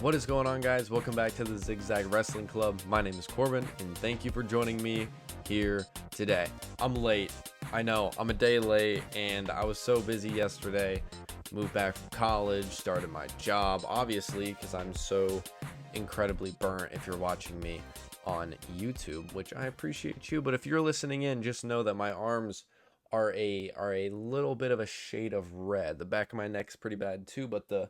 What is going on, guys? Welcome back to the ZigZag Wrestling Club. My name is Corbin, and thank you for joining me here today. I'm late. I know, I'm a day late, and I was so busy yesterday. Moved back from college, started my job, obviously, because I'm so incredibly burnt if you're watching me on YouTube, which I appreciate you. But if you're listening in, just know that my arms are a little bit of a shade of red. The back of my neck's pretty bad too, but the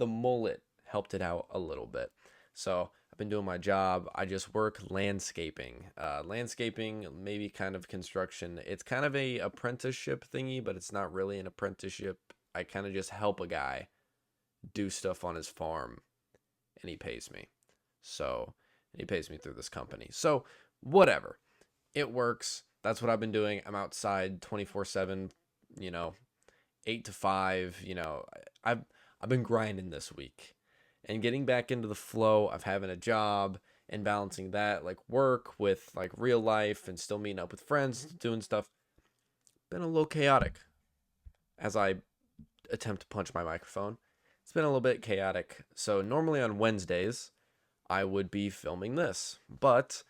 mullet helped it out a little bit. So I've been doing my job. I just work landscaping, maybe kind of construction. It's kind of a apprenticeship thingy, but it's not really an apprenticeship. I kind of just help a guy do stuff on his farm, and he pays me. And he pays me through this company. So whatever, it works. That's what I've been doing. I'm outside 24/7, 8 to 5. I've been grinding this week and getting back into the flow of having a job and balancing that, like work with like real life and still meeting up with friends, doing stuff. Been a little chaotic as I attempt to punch my microphone. It's been a little bit chaotic. So normally on Wednesdays, I would be filming this, but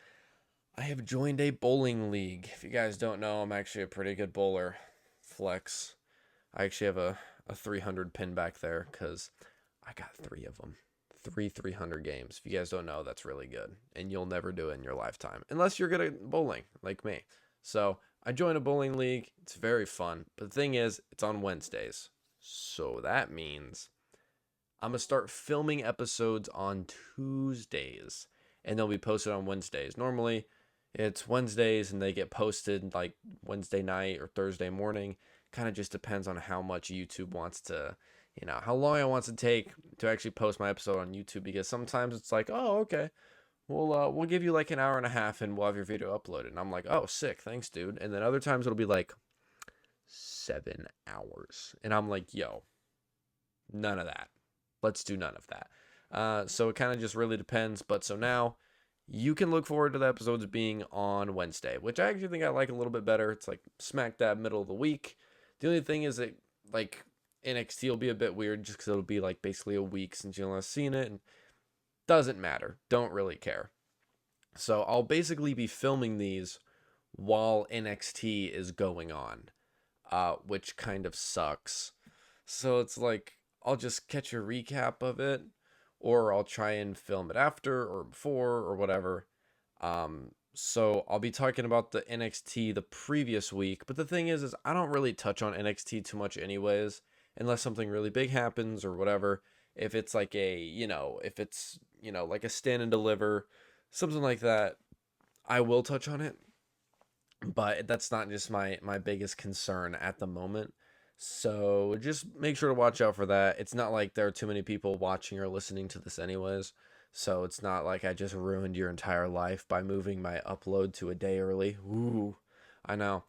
I have joined a bowling league. If you guys don't know, I'm actually a pretty good bowler. Flex. I actually have a 300 pin back there because I got 3 of them. 300 games. If you guys don't know, that's really good. And you'll never do it in your lifetime. Unless you're good at bowling, like me. So I joined a bowling league. It's very fun. But the thing is, it's on Wednesdays. So that means I'm going to start filming episodes on Tuesdays. And they'll be posted on Wednesdays. Normally, it's Wednesdays and they get posted like Wednesday night or Thursday morning. Kind of just depends on how much YouTube wants to, how long it wants to take to actually post my episode on YouTube. Because sometimes it's like, oh, okay, we'll give you like an hour and a half and we'll have your video uploaded. And I'm like, oh, sick, thanks, dude. And then other times it'll be like 7 hours. And I'm like, yo, none of that. Let's do none of that. So it kind of just really depends. But so now you can look forward to the episodes being on Wednesday, which I actually think I like a little bit better. It's like smack dab middle of the week. The only thing is that like NXT will be a bit weird just because it'll be like basically a week since you'll have seen it. And doesn't matter. Don't really care. So I'll basically be filming these while NXT is going on, which kind of sucks. So it's like I'll just catch a recap of it, or I'll try and film it after or before or whatever. So I'll be talking about the NXT the previous week. But the thing is I don't really touch on NXT too much anyways, unless something really big happens or whatever. If it's like like a stand and deliver, something like that, I will touch on it. But that's not just my biggest concern at the moment. So just make sure to watch out for that. It's not like there are too many people watching or listening to this anyways. So it's not like I just ruined your entire life by moving my upload to a day early. Ooh, I know.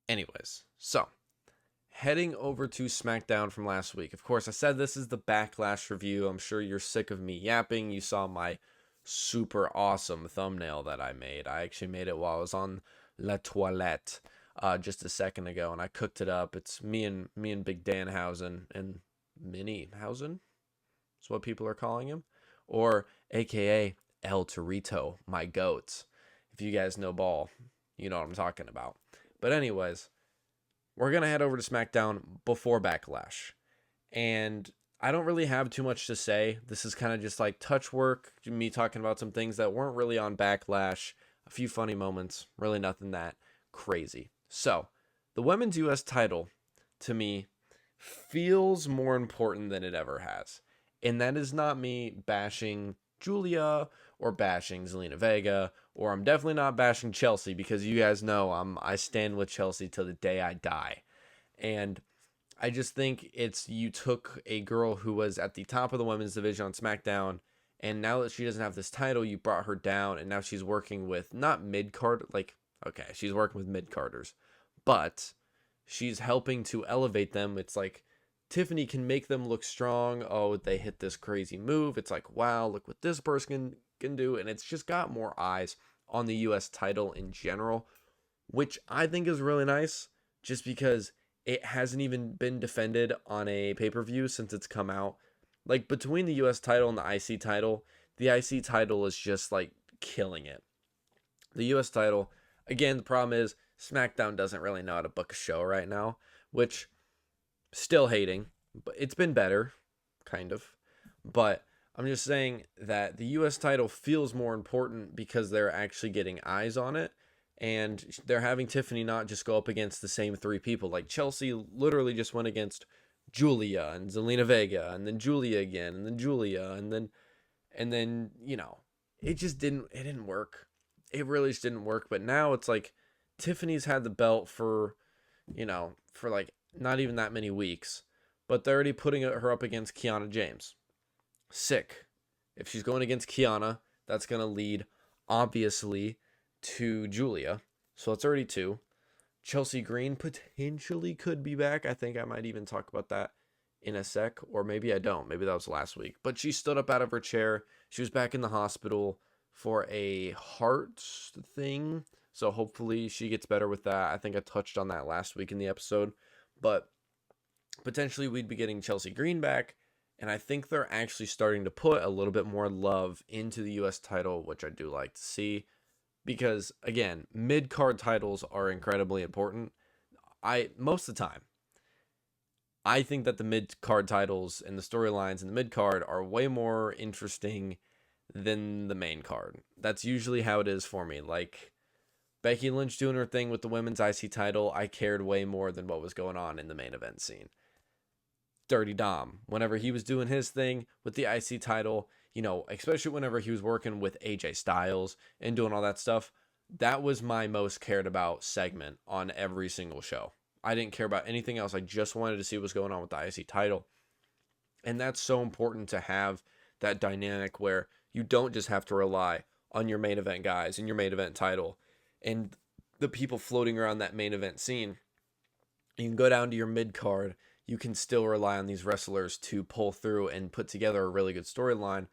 Anyways, so heading over to SmackDown from last week. Of course, I said this is the Backlash review. I'm sure you're sick of me yapping. You saw my super awesome thumbnail that I made. I actually made it while I was on La Toilette just a second ago, and I cooked it up. It's me and Big Danhausen and Minniehausen. That's what people are calling him, or AKA El Torito, my goats. If you guys know ball, you know what I'm talking about. But anyways, we're gonna head over to SmackDown before Backlash, and I don't really have too much to say. This is kind of just like touch work, me talking about some things that weren't really on Backlash, a few funny moments, really nothing that crazy. So, the women's US title, to me, feels more important than it ever has. And that is not me bashing Julia or bashing Zelina Vega, or I'm definitely not bashing Chelsea, because you guys know I stand with Chelsea till the day I die. And I just think you took a girl who was at the top of the women's division on SmackDown, and now that she doesn't have this title, you brought her down, and now she's working with not mid-card, okay, she's working with mid-carders, but she's helping to elevate them. It's like Tiffany can make them look strong. Oh, they hit this crazy move. It's like, wow, look what this person can do. And it's just got more eyes on the US title in general, which I think is really nice, just because it hasn't even been defended on a pay-per-view since it's come out. Like between the US title and the IC title, the IC title is just like killing it. The US title, again, the problem is SmackDown doesn't really know how to book a show right now, which still hating, but it's been better, kind of. But I'm just saying that the US title feels more important because they're actually getting eyes on it. And they're having Tiffany not just go up against the same three people. Like Chelsea literally just went against Julia and Zelina Vega, and then Julia again, and then Julia, and then it didn't work. It really just didn't work. But now it's like Tiffany's had the belt for like not even that many weeks, but they're already putting her up against Kiana James. Sick. If she's going against Kiana, that's going to lead, obviously, to Julia. So it's already two. Chelsea Green potentially could be back. I think I might even talk about that in a sec, or maybe I don't. Maybe that was last week. But she stood up out of her chair. She was back in the hospital for a heart thing. So hopefully she gets better with that. I think I touched on that last week in the episode. But potentially we'd be getting Chelsea Green back. And I think they're actually starting to put a little bit more love into the US title, which I do like to see. Because, again, mid-card titles are incredibly important. Most of the time, I think that the mid-card titles and the storylines in the mid-card are way more interesting than the main card. That's usually how it is for me. Like, Becky Lynch doing her thing with the women's IC title, I cared way more than what was going on in the main event scene. Dirty Dom, whenever he was doing his thing with the IC title, especially whenever he was working with AJ Styles and doing all that stuff, that was my most cared about segment on every single show. I didn't care about anything else. I just wanted to see what's going on with the IC title. And that's so important to have that dynamic where you don't just have to rely on your main event guys and your main event title and the people floating around that main event scene. You can go down to your mid card. You can still rely on these wrestlers to pull through and put together a really good storyline,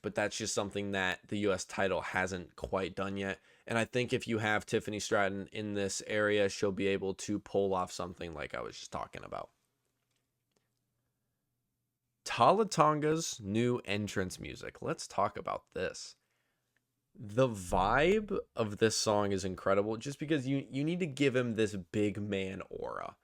but that's just something that the US title hasn't quite done yet. And I think if you have Tiffany Stratton in this area, she'll be able to pull off something like I was just talking about. Tala Tonga's new entrance music. Let's talk about this. The vibe of this song is incredible just because you need to give him this big man aura.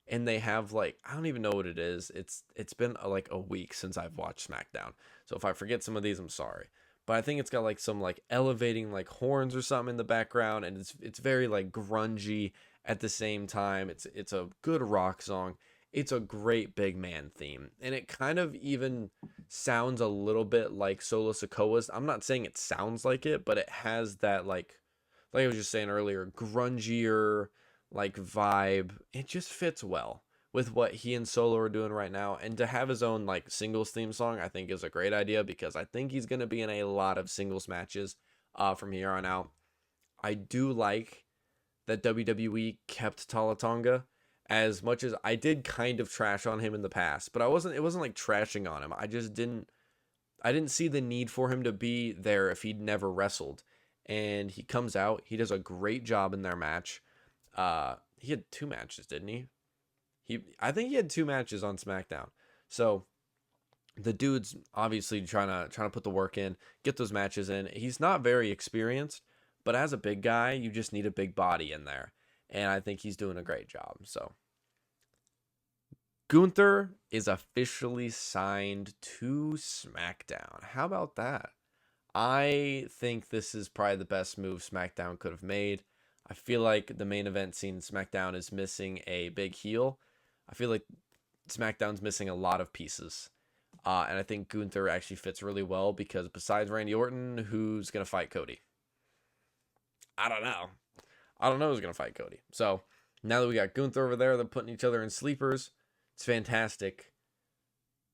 And they have I don't even know what it is. It's been like a week since I've watched SmackDown. So if I forget some of these, I'm sorry. But I think it's got some elevating horns or something in the background, and it's very grungy at the same time. It's a good rock song. It's a great big man theme, and it kind of even sounds a little bit like Solo Sikoa's. I'm not saying it sounds like it, but it has that like I was just saying earlier, grungier vibe. It just fits well with what he and Solo are doing right now, and to have his own singles theme song I think is a great idea, because I think he's going to be in a lot of singles matches from here on out. I do like that WWE kept Tala Tonga, as much as I did kind of trash on him in the past, but it wasn't trashing on him. I didn't see the need for him to be there if he'd never wrestled, and he comes out, he does a great job in their match. He had 2 matches, didn't he? I think he had 2 matches on SmackDown. So the dude's obviously trying to put the work in, get those matches in. He's not very experienced, but as a big guy, you just need a big body in there. And I think he's doing a great job. So Gunther is officially signed to SmackDown. How about that? I think this is probably the best move SmackDown could have made. I feel like the main event scene SmackDown is missing a big heel. I feel like SmackDown's missing a lot of pieces. And I think Gunther actually fits really well, because besides Randy Orton, who's going to fight Cody? I don't know who's going to fight Cody. So now that we got Gunther over there, they're putting each other in sleepers. It's fantastic.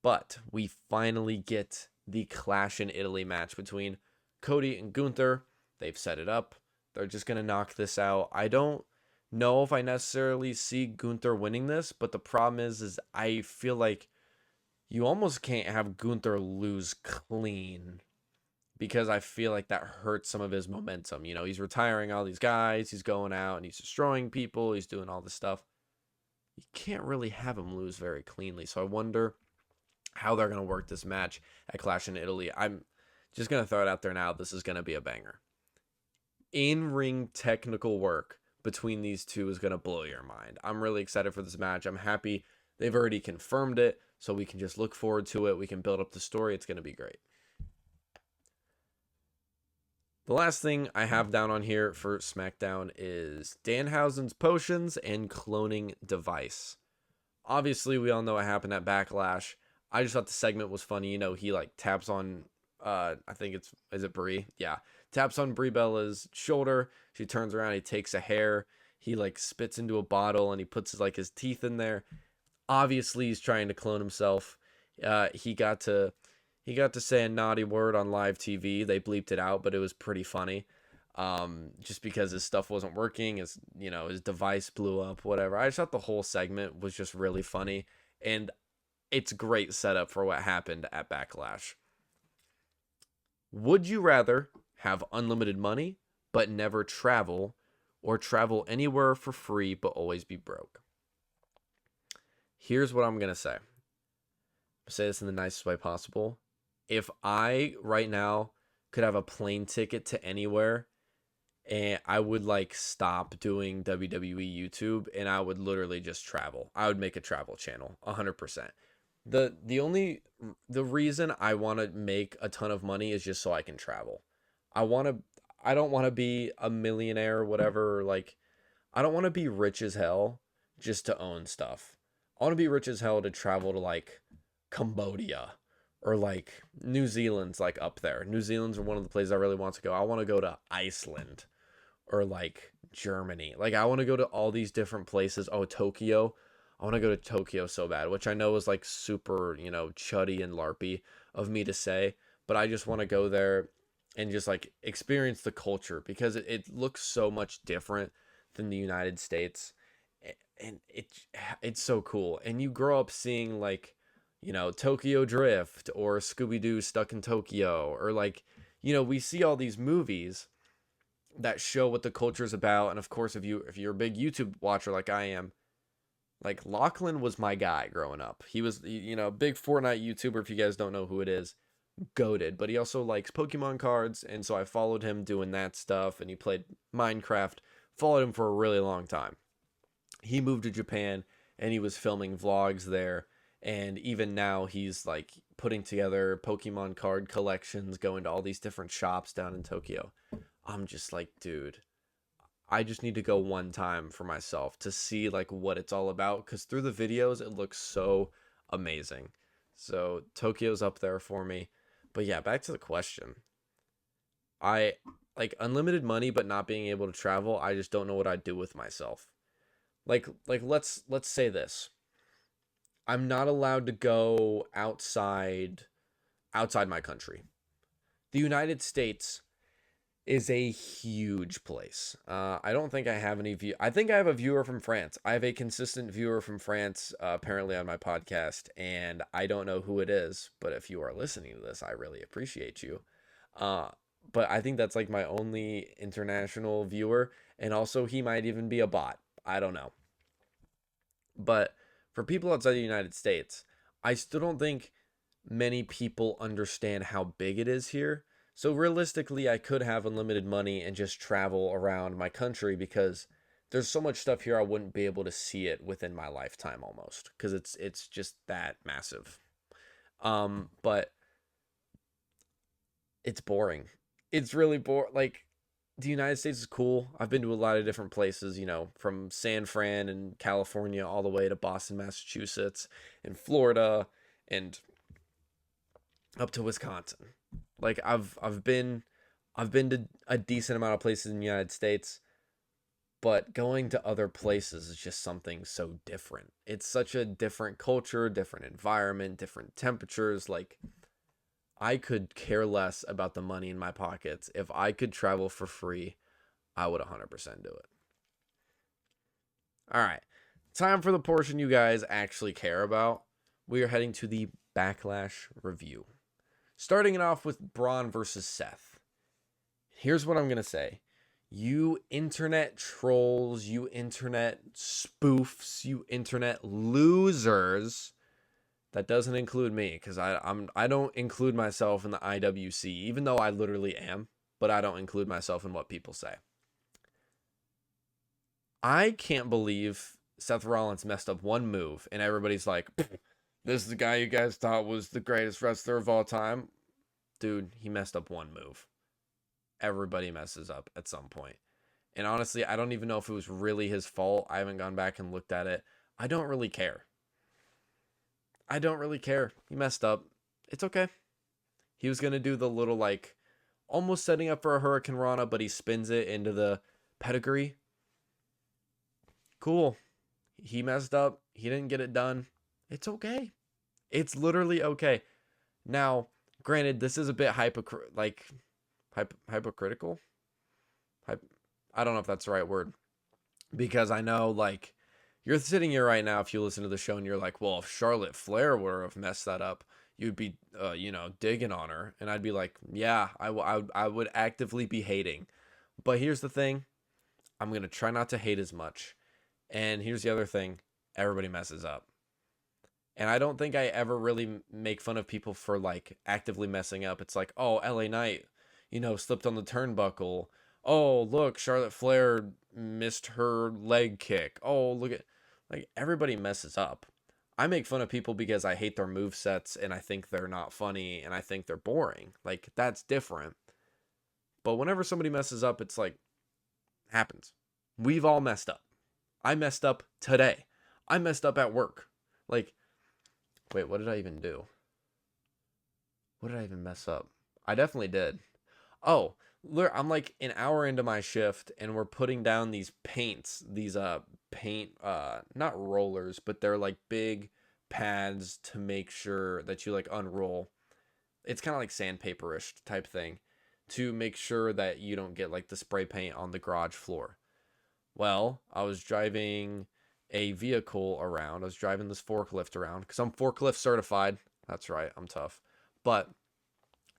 But we finally get the Clash in Italy match between Cody and Gunther. They've set it up. They're just going to knock this out. I don't know if I necessarily see Gunther winning this, but the problem is I feel like you almost can't have Gunther lose clean, because I feel like that hurts some of his momentum. He's retiring all these guys. He's going out and he's destroying people. He's doing all this stuff. You can't really have him lose very cleanly. So I wonder how they're going to work this match at Clash in Italy. I'm just going to throw it out there now. This is going to be a banger. In-ring technical work between these two is going to blow your mind. I'm really excited for this match. I'm happy they've already confirmed it, so we can just look forward to it. We can build up the story. It's going to be great. The last thing I have down on here for SmackDown is Danhausen's potions and cloning device. Obviously, we all know what happened at Backlash. I just thought the segment was funny. You know, he like taps on, I think is it Brie? Yeah. Taps on Brie Bella's shoulder. She turns around. He takes a hair. He like spits into a bottle and he puts his teeth in there. Obviously, he's trying to clone himself. He got to say a naughty word on live TV. They bleeped it out, but it was pretty funny. Just because his stuff wasn't working, his device blew up, whatever. I just thought the whole segment was just really funny, and it's great setup for what happened at Backlash. Would you rather have unlimited money but never travel, or travel anywhere for free but always be broke? Here's what I'm going to say. I'll say this in the nicest way possible. If I, right now, could have a plane ticket to anywhere, and I would, stop doing WWE YouTube, and I would literally just travel. I would make a travel channel, 100%. The reason I want to make a ton of money is just so I can travel. I don't want to be a millionaire or whatever. I don't want to be rich as hell just to own stuff. I want to be rich as hell to travel to Cambodia or New Zealand's up there. New Zealand's one of the places I really want to go. I want to go to Iceland or Germany. I want to go to all these different places. Oh, Tokyo. I want to go to Tokyo so bad, which I know is super, chuddy and LARPy of me to say, but I just want to go there and just experience the culture because it looks so much different than the United States. And it's so cool. And you grow up seeing Tokyo Drift or Scooby-Doo Stuck in Tokyo, or we see all these movies that show what the culture is about. And of course, if you're a big YouTube watcher like I am, Lachlan was my guy growing up. He was, a big Fortnite YouTuber. If you guys don't know who it is, goated. But he also likes Pokemon cards, and so I followed him doing that stuff. And he played Minecraft. Followed him for a really long time. He moved to Japan, and he was filming vlogs there. And even now, he's putting together Pokemon card collections, going to all these different shops down in Tokyo. I'm just dude, I just need to go one time for myself to see what it's all about, because through the videos it looks so amazing. So Tokyo's up there for me. But yeah, back to the question. I unlimited money but not being able to travel. I just don't know what I'd do with myself. Let's say this. I'm not allowed to go outside my country. The United States is a huge place. I don't think I have any view. I think I have a viewer from France. I have a consistent viewer from France, apparently on my podcast, and I don't know who it is, but if you are listening to this, I really appreciate you. But I think that's my only international viewer, and also he might even be a bot. I don't know. But for people outside the United States, I still don't think many people understand how big it is here. So realistically, I could have unlimited money and just travel around my country, because there's so much stuff here I wouldn't be able to see it within my lifetime almost, because it's just that massive. But it's boring. It's really boring. The United States is cool. I've been to a lot of different places, from San Fran and California all the way to Boston, Massachusetts, and Florida, and up to Wisconsin. I've been to a decent amount of places in the United States, but going to other places is just something so different. It's such a different culture, different environment, different temperatures. I could care less about the money in my pockets. If I could travel for free, I would 100% do it. All right. Time for the portion you guys actually care about. We are heading to the Backlash review. Starting it off with Braun versus Seth. Here's what I'm going to say. You internet trolls, you internet spoofs, you internet losers, That doesn't include me because I don't include myself in the IWC, even though I literally am, but I don't include myself in what people say. I can't believe Seth Rollins messed up one move and everybody's like, this is the guy you guys thought was the greatest wrestler of all time. Dude, he messed up one move. Everybody messes up at some point. And honestly, I don't even know if it was really his fault. I haven't gone back and looked at it. I don't really care. He messed up. It's okay. He was going to do the little, like, almost setting up for a Hurricane Rana, but he spins it into the pedigree. Cool. He messed up. He didn't get it done. It's okay. It's literally okay. Now, granted, this is a bit hypocritical. I don't know if that's the right word. Because I know, like, you're sitting here right now, if you listen to the show, and you're like, well, if Charlotte Flair were have messed that up, you'd be, digging on her. And I'd be like, yeah, I would actively be hating. But here's the thing. I'm going to try not to hate as much. And here's the other thing. Everybody messes up. And I don't think I ever really make fun of people for, like, actively messing up. It's like, oh, LA Knight, slipped on the turnbuckle. Oh, look, Charlotte Flair missed her leg kick. Oh, look at, like, everybody messes up. I make fun of people because I hate their movesets and I think they're not funny and I think they're boring. Like, that's different. But whenever somebody messes up, it's like, happens. We've all messed up. I messed up today. I messed up at work. Like, wait, what did I even do? What did I even mess up? I definitely did. Oh, look, I'm like an hour into my shift and we're putting down these paints, these paint, not rollers, but they're like big pads to make sure that you like unroll. It's kind of like sandpaper-ish type thing to make sure that you don't get like the spray paint on the garage floor. Well, I was driving a vehicle around. I was driving this forklift around because I'm forklift certified. That's right, I'm tough. But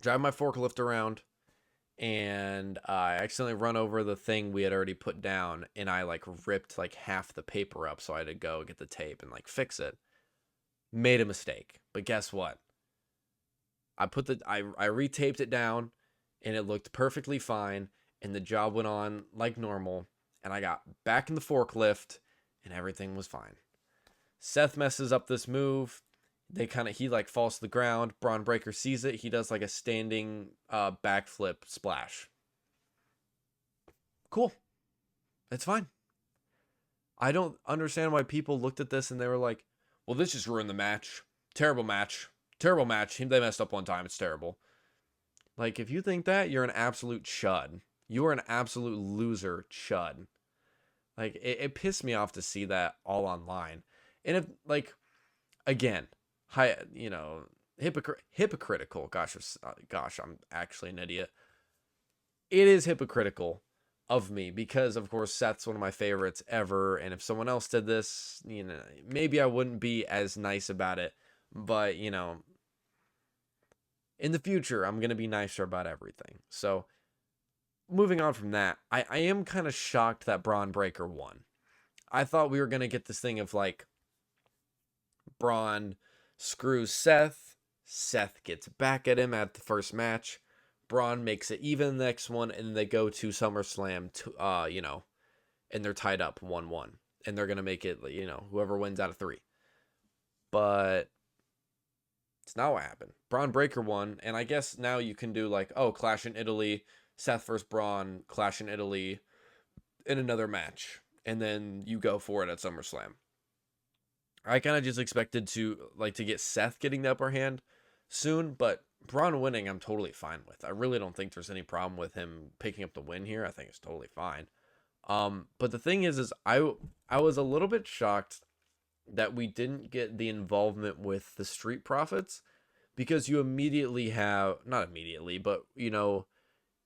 driving my forklift around, and I accidentally run over the thing we had already put down, and I like ripped like half the paper up, so I had to go get the tape and like fix it. Made a mistake, but guess what? I retaped it down, and it looked perfectly fine, and the job went on like normal, and I got back in the forklift, and everything was fine. Seth messes up this move. He like falls to the ground. Braun Breaker sees it. He does like a standing backflip splash. Cool. It's fine. I don't understand why people looked at this and they were like, well, this just ruined the match. Terrible match. Terrible match. They messed up one time. It's terrible. Like, if you think that, you're an absolute chud. You are an absolute loser chud. Like, it pissed me off to see that all online. And if, like, again, hypocritical. Gosh, I'm actually an idiot. It is hypocritical of me because, of course, Seth's one of my favorites ever. And if someone else did this, maybe I wouldn't be as nice about it. But, in the future, I'm going to be nicer about everything. So, moving on from that, I am kind of shocked that Braun Breaker won. I thought we were going to get this thing of, like, Braun screws Seth. Seth gets back at him at the first match. Braun makes it even the next one, and they go to SummerSlam, and they're tied up 1-1. And they're going to make it, whoever wins out of 3. But it's not what happened. Braun Breaker won, and I guess now you can do, like, Clash in Italy, Seth versus Braun, Clash in Italy, in another match. And then you go for it at SummerSlam. I kind of just expected to get Seth getting the upper hand soon, but Braun winning, I'm totally fine with. I really don't think there's any problem with him picking up the win here. I think it's totally fine. But the thing is I was a little bit shocked that we didn't get the involvement with the Street Profits, because you immediately have, not immediately, but,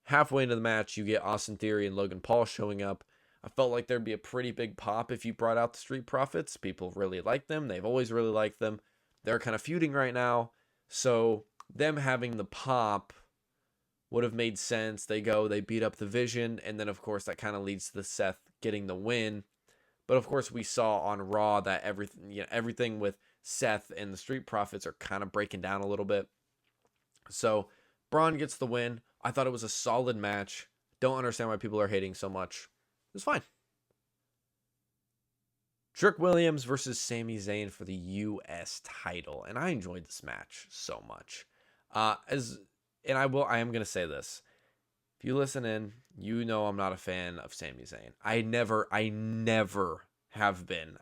halfway into the match, you get Austin Theory and Logan Paul showing up. I felt like there'd be a pretty big pop if you brought out the Street Profits. People really like them. They've always really liked them. They're kind of feuding right now. So them having the pop would have made sense. They beat up the Vision. And then, of course, that kind of leads to Seth getting the win. But, of course, we saw on Raw that everything with Seth and the Street Profits are kind of breaking down a little bit. So Braun gets the win. I thought it was a solid match. Don't understand why people are hating so much. It was fine. Trick Williams versus Sami Zayn for the U.S. title, and I enjoyed this match so much. I am gonna say this. If you listen in, you know I'm not a fan of Sami Zayn. I never have been.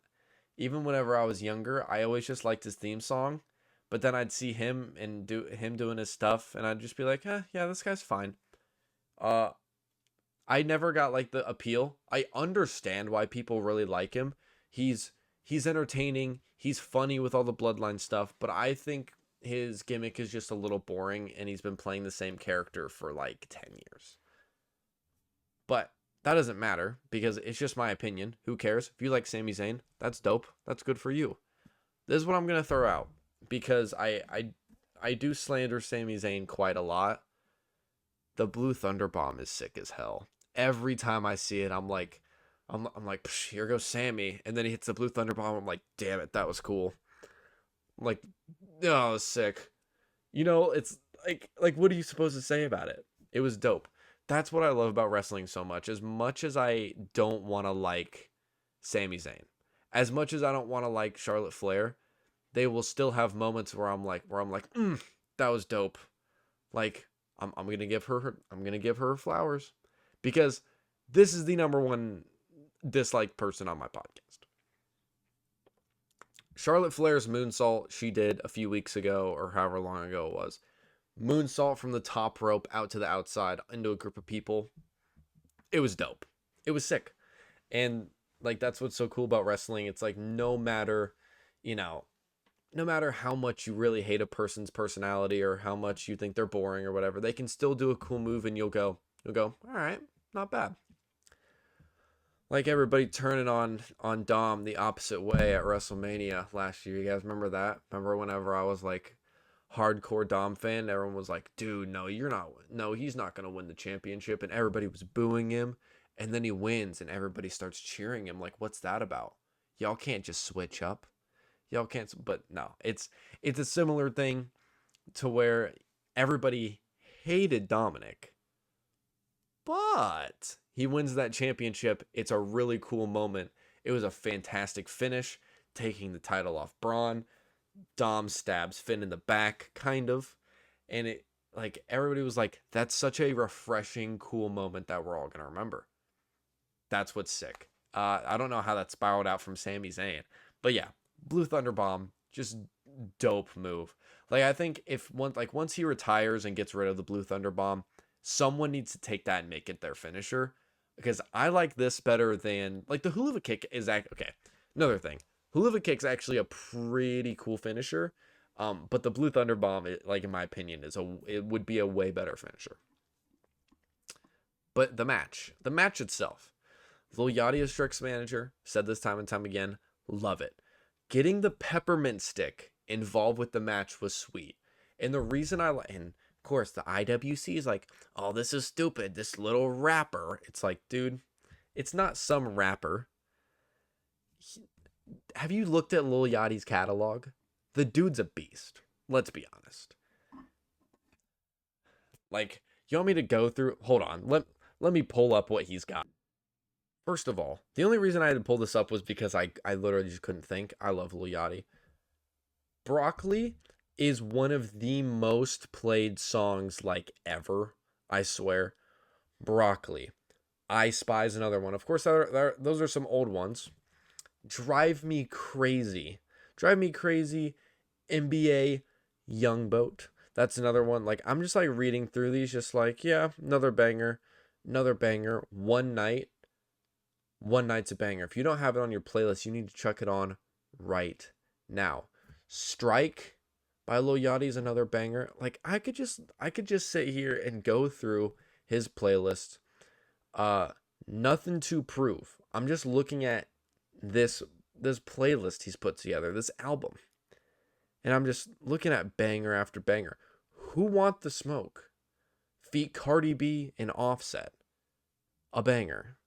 Even whenever I was younger, I always just liked his theme song, but then I'd see him and doing his stuff, and I'd just be like, yeah, this guy's fine. I never got like the appeal. I understand why people really like him. He's entertaining. He's funny with all the bloodline stuff, but I think his gimmick is just a little boring, and he's been playing the same character for like 10 years. But that doesn't matter because it's just my opinion. Who cares? If you like Sami Zayn, that's dope. That's good for you. This is what I'm going to throw out because I do slander Sami Zayn quite a lot. The Blue Thunder Bomb is sick as hell. Every time I see it, I'm like, here goes Sammy. And then he hits the Blue Thunder Bomb. I'm like, damn it, that was cool. I'm like, oh, it was sick. You know, it's like, what are you supposed to say about it? It was dope. That's what I love about wrestling so much. As much as I don't want to like Sami Zayn, as much as I don't want to like Charlotte Flair, they will still have moments where I'm like, that was dope. Like, I'm gonna give her flowers because this is the number one disliked person on my podcast. Charlotte Flair's moonsault she did a few weeks ago or however long ago it was. Moonsault from the top rope out to the outside into a group of people. It was dope. It was sick. And like that's what's so cool about wrestling. It's like no matter how much you really hate a person's personality or how much you think they're boring or whatever, they can still do a cool move and you'll go, all right, not bad. Like everybody turning on Dom the opposite way at WrestleMania last year. You guys remember that? Remember whenever I was like hardcore Dom fan, everyone was like, dude, no, he's not going to win the championship. And everybody was booing him. And then he wins and everybody starts cheering him. Like, what's that about? Y'all can't just switch up. Y'all can't, but no, it's a similar thing to where everybody hated Dominic, but he wins that championship. It's a really cool moment. It was a fantastic finish, taking the title off Braun. Dom stabs Finn in the back, kind of, and it like everybody was like, that's such a refreshing, cool moment that we're all gonna remember. That's what's sick. I don't know how that spiraled out from Sami Zayn, but yeah. Blue Thunder Bomb, just dope move. Like I think once he retires and gets rid of the Blue Thunder Bomb, someone needs to take that and make it their finisher. Because I like this better than like the Hula Kick is okay. Another thing, Hula Kick's actually a pretty cool finisher, but the Blue Thunder Bomb, in my opinion, it would be a way better finisher. But the match itself, Lil Yachty as Strick's manager said this time and time again, love it. Getting the peppermint stick involved with the match was sweet. And the reason and of course the IWC is like, oh, this is stupid. This little rapper. It's like, dude, it's not some rapper. Have you looked at Lil Yachty's catalog? The dude's a beast. Let's be honest. Like, you want me to go through? Hold on. Let me pull up what he's got. First of all, the only reason I had to pull this up was because I literally just couldn't think. I love Lil Yachty. Broccoli is one of the most played songs like ever. I swear. Broccoli. I Spy is another one. Of course, those are some old ones. Drive Me Crazy. Drive Me Crazy. NBA Youngboat. That's another one. Like, I'm just like reading through these, just like, yeah, another banger. Another banger. One Night's a banger. If you don't have it on your playlist, you need to chuck it on right now. Strike by Lil Yachty is another banger. Like I could just sit here and go through his playlist. Nothing to Prove. I'm just looking at this playlist he's put together, this album. And I'm just looking at banger after banger. Who Want the Smoke? Feat Cardi B and Offset. A banger.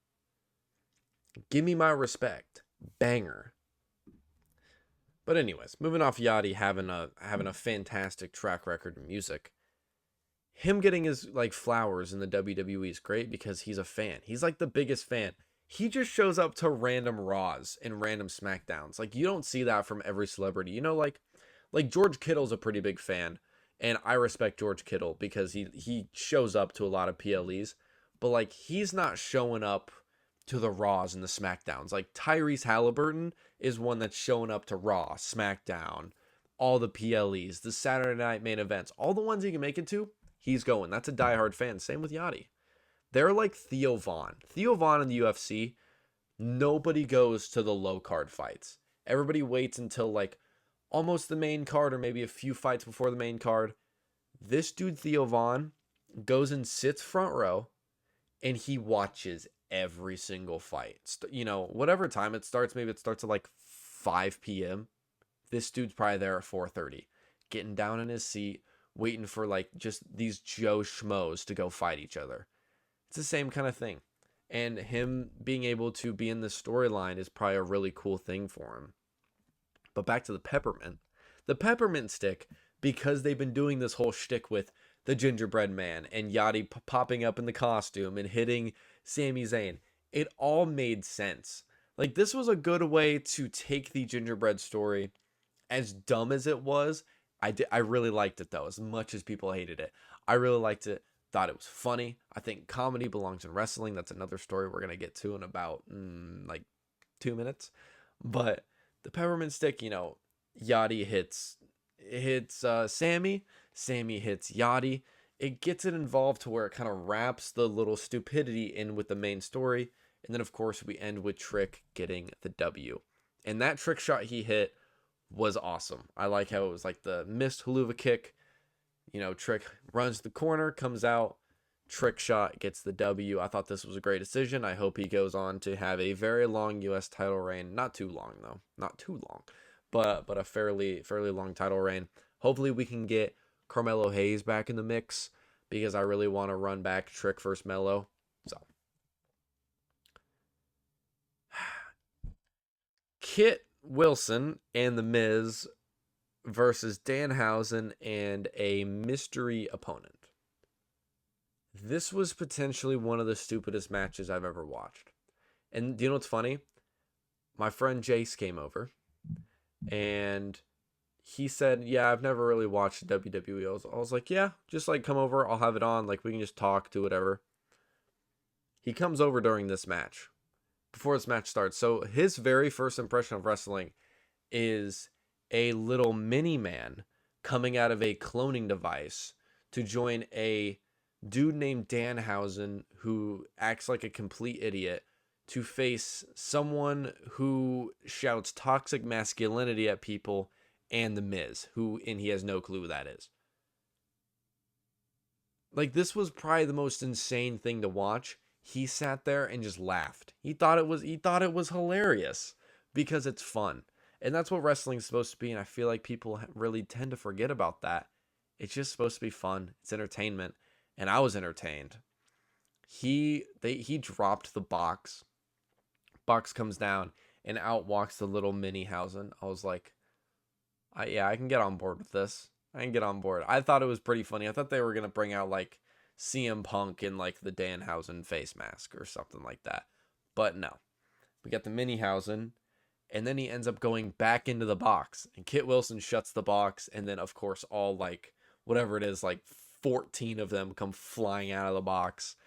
Give Me My Respect. Banger. But anyways, moving off Yachty having a fantastic track record in music. Him getting his like flowers in the WWE is great because he's a fan. He's like the biggest fan. He just shows up to random Raws and random SmackDowns. Like you don't see that from every celebrity. You know, like George Kittle's a pretty big fan, and I respect George Kittle because he shows up to a lot of PLEs, but like he's not showing up to the Raws and the SmackDowns. Like Tyrese Halliburton is one that's showing up to Raw, SmackDown, all the PLEs, the Saturday Night main events, all the ones he can make it to. He's going. That's a diehard fan. Same with Yachty. They're like Theo Vaughn. Theo Vaughn in the UFC, nobody goes to the low card fights. Everybody waits until like almost the main card or maybe a few fights before the main card. This dude, Theo Vaughn, goes and sits front row and he watches every single fight. Whatever time it starts, maybe it starts at like 5 p.m. This dude's probably there at 4:30, getting down in his seat, waiting for like just these Joe Schmoes to go fight each other. It's the same kind of thing. And him being able to be in this storyline is probably a really cool thing for him. But back to the peppermint. The peppermint stick, because they've been doing this whole shtick with the gingerbread man and Yachty popping up in the costume and hitting Sami Zayn, it all made sense. Like this was a good way to take the gingerbread story, as dumb as it was. I really liked it though, as much as people hated it. I really liked it. Thought it was funny. I think comedy belongs in wrestling. That's another story we're gonna get to in about like 2 minutes. But the peppermint stick, Yachty hits Sammy. Sammy hits Yachty. It gets it involved to where it kind of wraps the little stupidity in with the main story. And then of course we end with Trick getting the W. And that trick shot he hit was awesome. I like how it was like the missed haluva kick. Trick runs the corner, comes out, trick shot, gets the W. I thought this was a great decision. I hope he goes on to have a very long U.S. title reign. Not too long, though. Not too long. But a fairly long title reign. Hopefully we can get Carmelo Hayes back in the mix because I really want to run back Trick versus Melo. So. Kit Wilson and The Miz versus Danhausen and a mystery opponent. This was potentially one of the stupidest matches I've ever watched. And do you know what's funny? My friend Jace came over and he said, yeah, I've never really watched WWE. I was like, yeah, just like come over. I'll have it on. Like we can just talk, do whatever. He comes over during this match, before this match starts. So his very first impression of wrestling is a little mini man coming out of a cloning device to join a dude named Danhausen who acts like a complete idiot to face someone who shouts toxic masculinity at people and The Miz, and he has no clue who that is. Like, this was probably the most insane thing to watch. He sat there and just laughed. He thought it was hilarious because it's fun. And that's what wrestling's supposed to be, and I feel like people really tend to forget about that. It's just supposed to be fun. It's entertainment, and I was entertained. He dropped the box. Box comes down, and out walks the little mini Hausen. I was like, I can get on board with this. I can get on board. I thought it was pretty funny. I thought they were going to bring out, like, CM Punk in, like, the Danhausen face mask or something like that. But no. We got the mini Hausen. And then he ends up going back into the box. And Kit Wilson shuts the box. And then, of course, all, like, whatever it is, like, 14 of them come flying out of the box.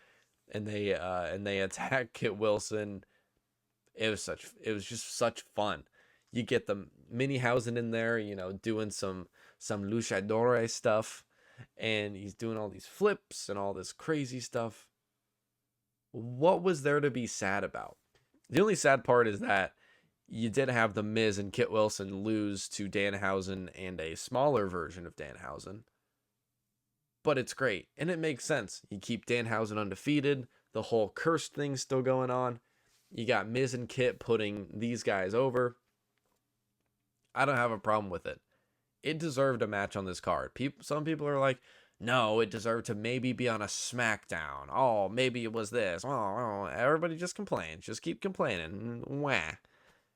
And they attack Kit Wilson. It was just such fun. You get the mini Hausen in there, doing some luchador stuff. And he's doing all these flips and all this crazy stuff. What was there to be sad about? The only sad part is that you did have The Miz and Kit Wilson lose to Danhausen and a smaller version of Danhausen. But it's great. And it makes sense. You keep Danhausen undefeated. The whole cursed thing's still going on. You got Miz and Kit putting these guys over. I don't have a problem with it. It deserved a match on this card. Some people are like, no, it deserved to maybe be on a SmackDown. Oh, maybe it was this. Oh, everybody just complains. Just keep complaining. Wah.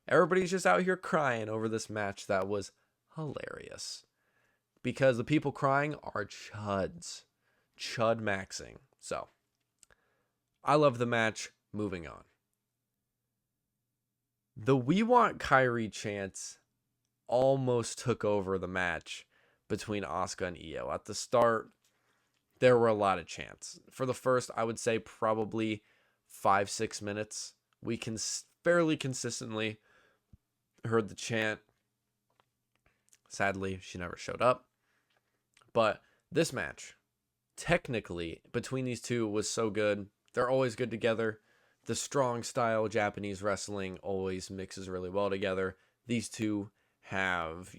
Everybody's just out here crying over this match that was hilarious. Because the people crying are chuds. Chud maxing. So, I love the match. Moving on. The "We Want Kyrie" chants almost took over the match between Asuka and Io. At the start, there were a lot of chants. For the first, I would say probably 5-6 minutes, we can fairly consistently heard the chant. Sadly, she never showed up. But this match, technically, between these two was so good. They're always good together. The strong style Japanese wrestling always mixes really well together. These two have,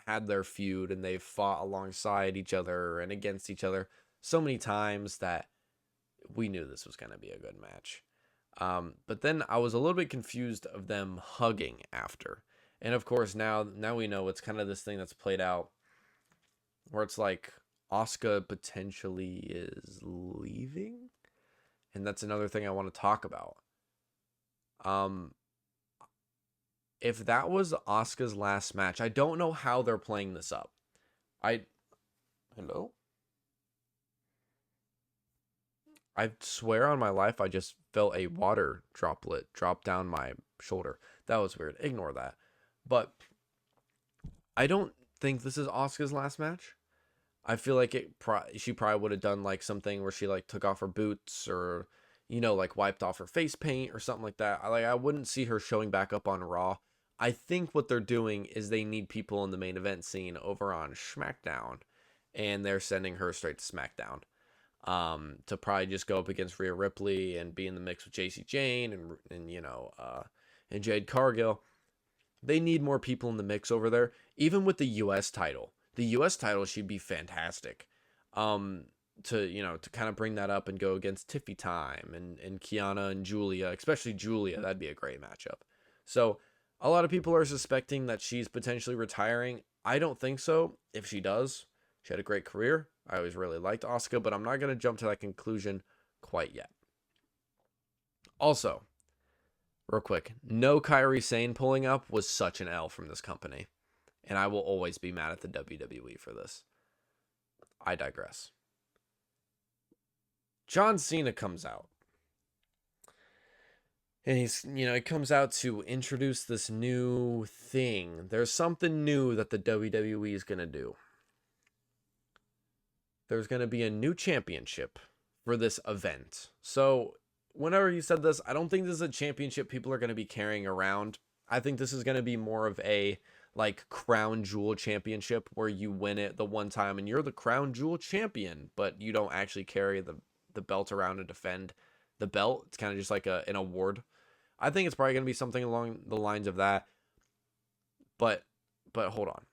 had their feud, and they've fought alongside each other and against each other so many times that we knew this was going to be a good match. But then I was a little bit confused of them hugging after. And of course, now we know it's kind of this thing that's played out where it's like Asuka potentially is leaving. And that's another thing I want to talk about. If that was Asuka's last match, I don't know how they're playing this up. Hello? I swear on my life, I just felt a water droplet drop down my shoulder. That was weird. Ignore that. But I don't think this is Asuka's last match. I feel like she probably would have done like something where she like took off her boots or, like wiped off her face paint or something like that. I wouldn't see her showing back up on Raw. I think what they're doing is they need people in the main event scene over on SmackDown, and they're sending her straight to SmackDown. To probably just go up against Rhea Ripley and be in the mix with JC Jane and Jade Cargill. They need more people in the mix over there. Even with the U.S. title. The U.S. title should be fantastic. To kind of bring that up and go against Tiffy Time and Kiana and Julia, especially Julia. That'd be a great matchup. So a lot of people are suspecting that she's potentially retiring. I don't think so. If she does, she had a great career. I always really liked Asuka, but I'm not going to jump to that conclusion quite yet. Also, real quick, no Kairi Sane pulling up was such an L from this company. And I will always be mad at the WWE for this. I digress. John Cena comes out. And he comes out to introduce this new thing. There's something new that the WWE is going to do. There's going to be a new championship for this event. So, whenever he said this, I don't think this is a championship people are going to be carrying around. I think this is going to be more of a crown jewel championship where you win it the one time and you're the crown jewel champion, but you don't actually carry the belt around and defend the belt. It's kind of just like an award. I think it's probably going to be something along the lines of that. But hold on.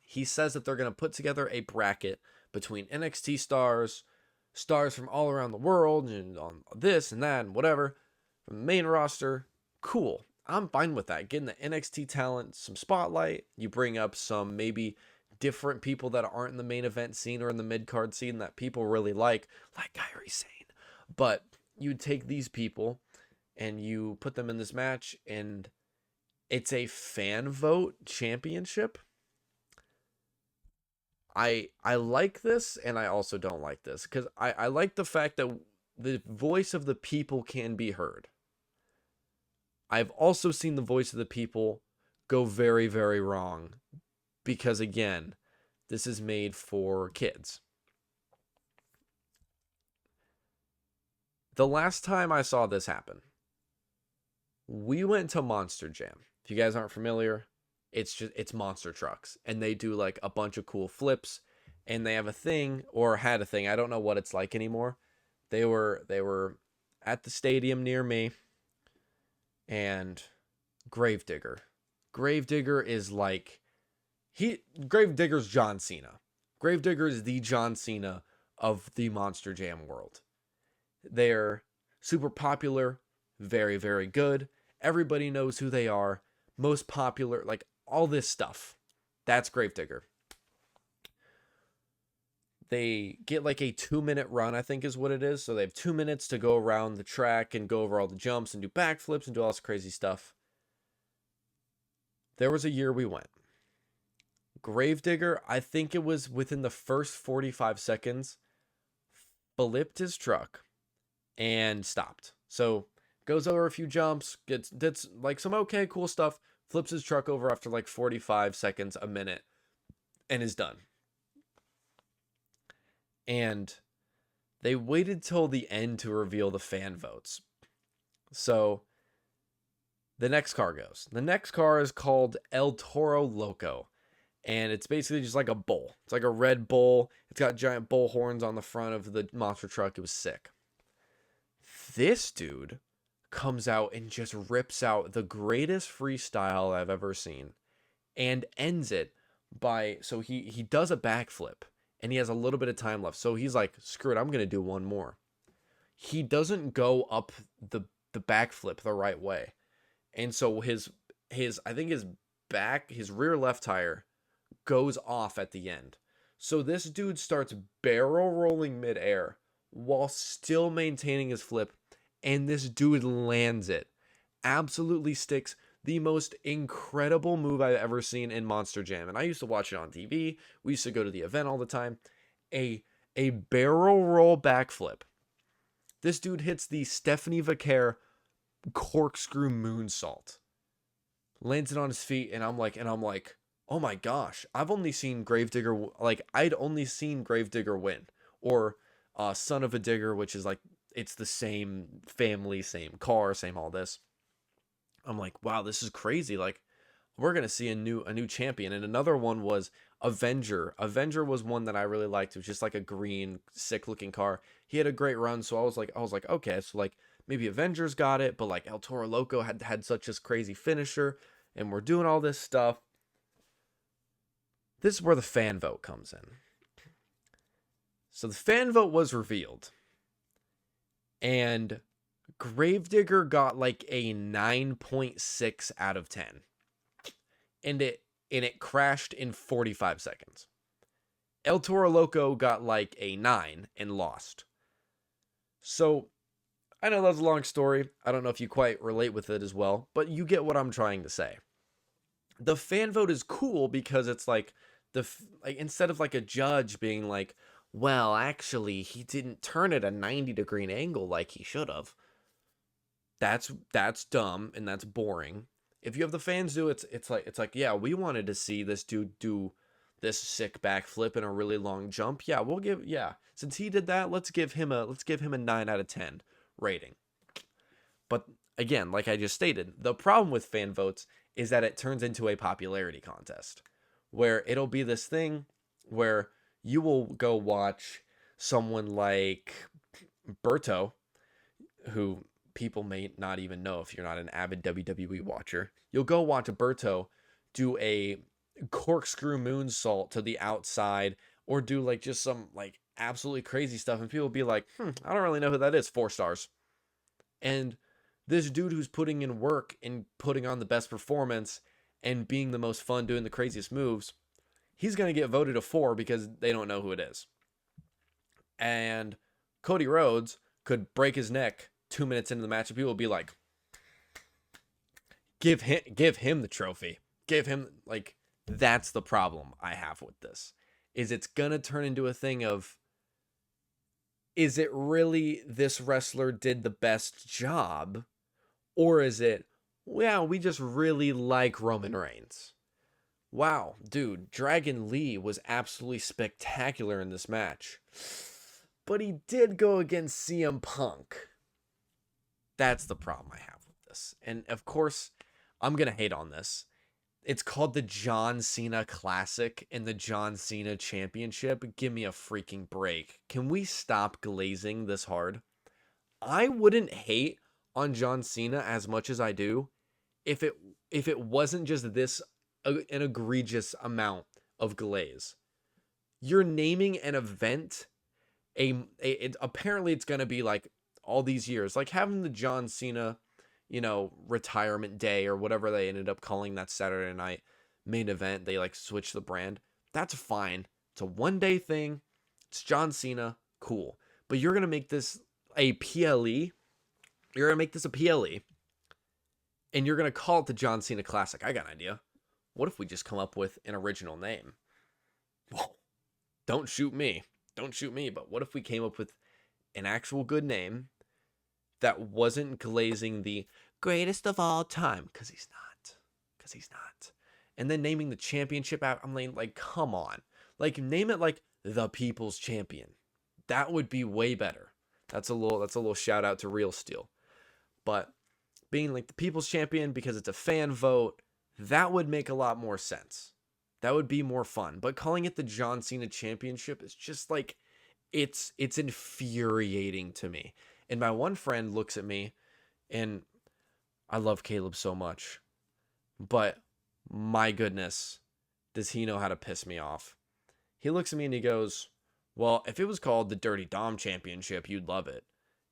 He says that they're going to put together a bracket between NXT stars from all around the world, and on this and that and whatever, from the main roster. Cool. I'm fine with that. Getting the NXT talent some spotlight. You bring up some maybe different people that aren't in the main event scene or in the mid-card scene that people really like Kairi Sane. But you take these people and you put them in this match, and it's a fan vote championship. I like this, and I also don't like this, because I like the fact that the voice of the people can be heard. I've also seen the voice of the people go very, very wrong, because again, this is made for kids. The last time I saw this happen, we went to Monster Jam. If you guys aren't familiar, it's monster trucks, and they do like a bunch of cool flips, and they have a thing, or had a thing, I don't know what it's like anymore. They were at the stadium near me, and Gravedigger is like, Gravedigger's John Cena. Gravedigger is the John Cena of the Monster Jam world. They're super popular, very, very good. Everybody knows who they are. Most popular, like all this stuff. That's Gravedigger. They get like a 2-minute run, I think is what it is. So they have 2 minutes to go around the track and go over all the jumps and do backflips and do all this crazy stuff. There was a year we went. Gravedigger, I think it was within the first 45 seconds, flipped his truck and stopped. So goes over a few jumps, gets like some okay, cool stuff, flips his truck over after like 45 seconds, a minute, and is done. And they waited till the end to reveal the fan votes. So the next car goes. The next car is called El Toro Loco. And it's basically just like a bull. It's like a red bull. It's got giant bull horns on the front of the monster truck. It was sick. This dude comes out and just rips out the greatest freestyle I've ever seen. And ends it by... So he does a backflip. And he has a little bit of time left. So he's like, screw it, I'm going to do one more. He doesn't go up the backflip the right way. And so his I think his rear left tire goes off at the end. So this dude starts barrel rolling midair while still maintaining his flip, and this dude lands it. Absolutely sticks. The most incredible move I've ever seen in Monster Jam. And I used to watch it on TV. We used to go to the event all the time. A barrel roll backflip. This dude hits the Stephanie Vaquer corkscrew moonsault. Lands it on his feet, and I'm like, oh my gosh, I've only seen Gravedigger, like, I'd only seen Gravedigger win, or Son of a Digger, which is like, it's the same family, same car, same all this. I'm like, wow, this is crazy, like, we're gonna see a new champion. And another one was Avenger. Avenger was one that I really liked. It was just like a green, sick looking car. He had a great run, so I was like, okay, so like, maybe Avenger's got it, but like El Toro Loco had such a crazy finisher, and we're doing all this stuff. This is where the fan vote comes in. So the fan vote was revealed. And Gravedigger got like a 9.6 out of 10. And it crashed in 45 seconds. El Toro Loco got like a 9 and lost. So I know that's a long story. I don't know if you quite relate with it as well, but you get what I'm trying to say. The fan vote is cool because it's like instead of like a judge being like, well, actually, he didn't turn at a 90-degree angle like he should have. That's dumb and that's boring. If you have the fans do it, it's like, yeah, we wanted to see this dude do this sick backflip and a really long jump. Yeah, since he did that, let's give him a 9 out of 10 rating. But again, like I just stated, the problem with fan votes is that it turns into a popularity contest where it'll be this thing where you will go watch someone like Berto, who people may not even know if you're not an avid WWE watcher. You'll go watch Berto do a corkscrew moonsault to the outside or do like just some like absolutely crazy stuff, and people will be like, I don't really know who that is. 4 stars. And this dude who's putting in work and putting on the best performance and being the most fun doing the craziest moves, he's going to get voted a 4 because they don't know who it is. And Cody Rhodes could break his neck 2 minutes into the match and people will be like, give him the trophy. Give him, like, that's the problem I have with this. Is it's going to turn into a thing of, is it really this wrestler did the best job? Or is it, well, we just really like Roman Reigns. Wow, dude, Dragon Lee was absolutely spectacular in this match. But he did go against CM Punk. That's the problem I have with this. And of course, I'm going to hate on this. It's called the John Cena Classic and the John Cena Championship. Give me a freaking break. Can we stop glazing this hard? I wouldn't hate on John Cena as much as I do if it wasn't just this an egregious amount of glaze. You're naming an event apparently it's going to be like all these years, like having the John Cena, retirement day or whatever they ended up calling that Saturday night main event. They like switched the brand. That's fine. It's a one-day thing. It's John Cena. Cool. But you're going to make this a PLE. You're going to make this a PLE. And you're going to call it the John Cena Classic. I got an idea. what if we just come up with an original name? Well, don't shoot me. Don't shoot me. But what if we came up with an actual good name that wasn't glazing the greatest of all time? Because he's not. Because he's not. And then naming the championship out, I'm like, come on. Like, name it like the People's Champion. That would be way better. That's a little shout out to Real Steel. But being like the People's Champion because it's a fan vote, that would make a lot more sense. That would be more fun. But calling it the John Cena Championship is just like, it's infuriating to me. And my one friend looks at me, and I love Caleb so much, but my goodness, does he know how to piss me off. He looks at me and he goes, well, if it was called the Dirty Dom Championship, you'd love it.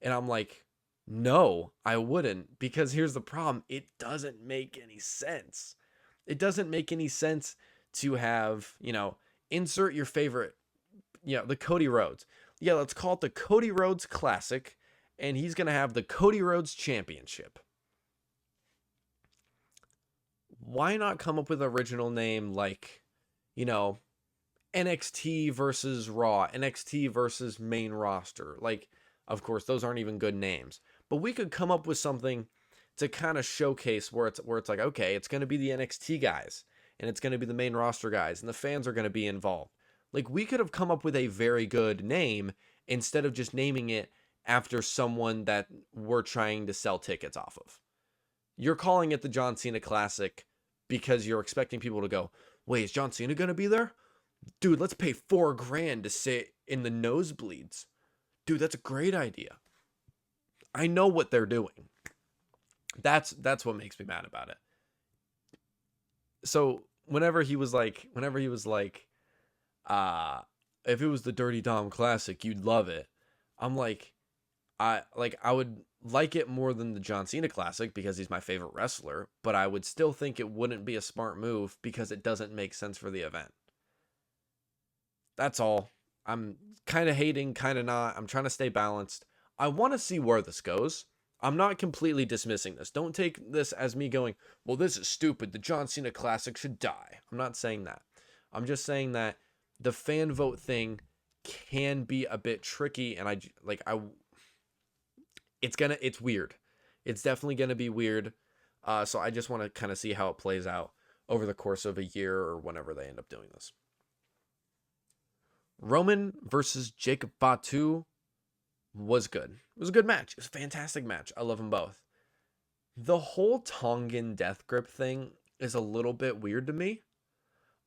And I'm like, no, I wouldn't, because here's the problem. It doesn't make any sense. It doesn't make any sense to have, insert your favorite, the Cody Rhodes. Yeah, let's call it the Cody Rhodes Classic, and he's going to have the Cody Rhodes Championship. Why not come up with an original name like, NXT versus Raw, NXT versus main roster? Like, of course, those aren't even good names. But we could come up with something to kind of showcase where it's like, okay, it's going to be the NXT guys, and it's going to be the main roster guys, and the fans are going to be involved. Like, we could have come up with a very good name instead of just naming it after someone that we're trying to sell tickets off of. You're calling it the John Cena Classic because you're expecting people to go, wait, is John Cena going to be there? Dude, let's pay $4,000 to sit in the nosebleeds. Dude, that's a great idea. I know what they're doing. That's what makes me mad about it. So whenever he was like, if it was the Dirty Dom Classic, you'd love it. I'm like, I would like it more than the John Cena Classic because he's my favorite wrestler, but I would still think it wouldn't be a smart move because it doesn't make sense for the event. That's all. I'm kind of hating, kind of not. I'm trying to stay balanced. I want to see where this goes. I'm not completely dismissing this. Don't take this as me going, well, this is stupid. The John Cena Classic should die. I'm not saying that. I'm just saying that the fan vote thing can be a bit tricky, and it's weird. It's definitely gonna be weird. So I just want to kind of see how it plays out over the course of a year or whenever they end up doing this. Roman versus Jacob Fatu was good. It was a good match. It was a fantastic match. I love them both. The whole Tongan death grip thing is a little bit weird to me.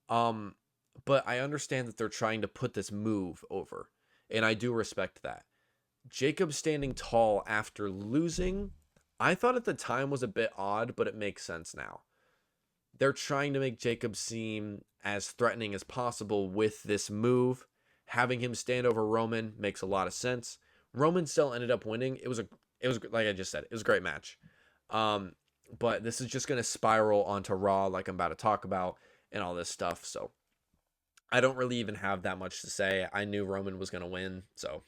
But I understand that they're trying to put this move over, and I do respect that. Jacob standing tall after losing, I thought at the time was a bit odd, but it makes sense now. They're trying to make Jacob seem as threatening as possible with this move. Having him stand over Roman makes a lot of sense. Roman still ended up winning. It was like I just said, it was a great match. But this is just going to spiral onto Raw like I'm about to talk about and all this stuff. So I don't really even have that much to say. I knew Roman was going to win. So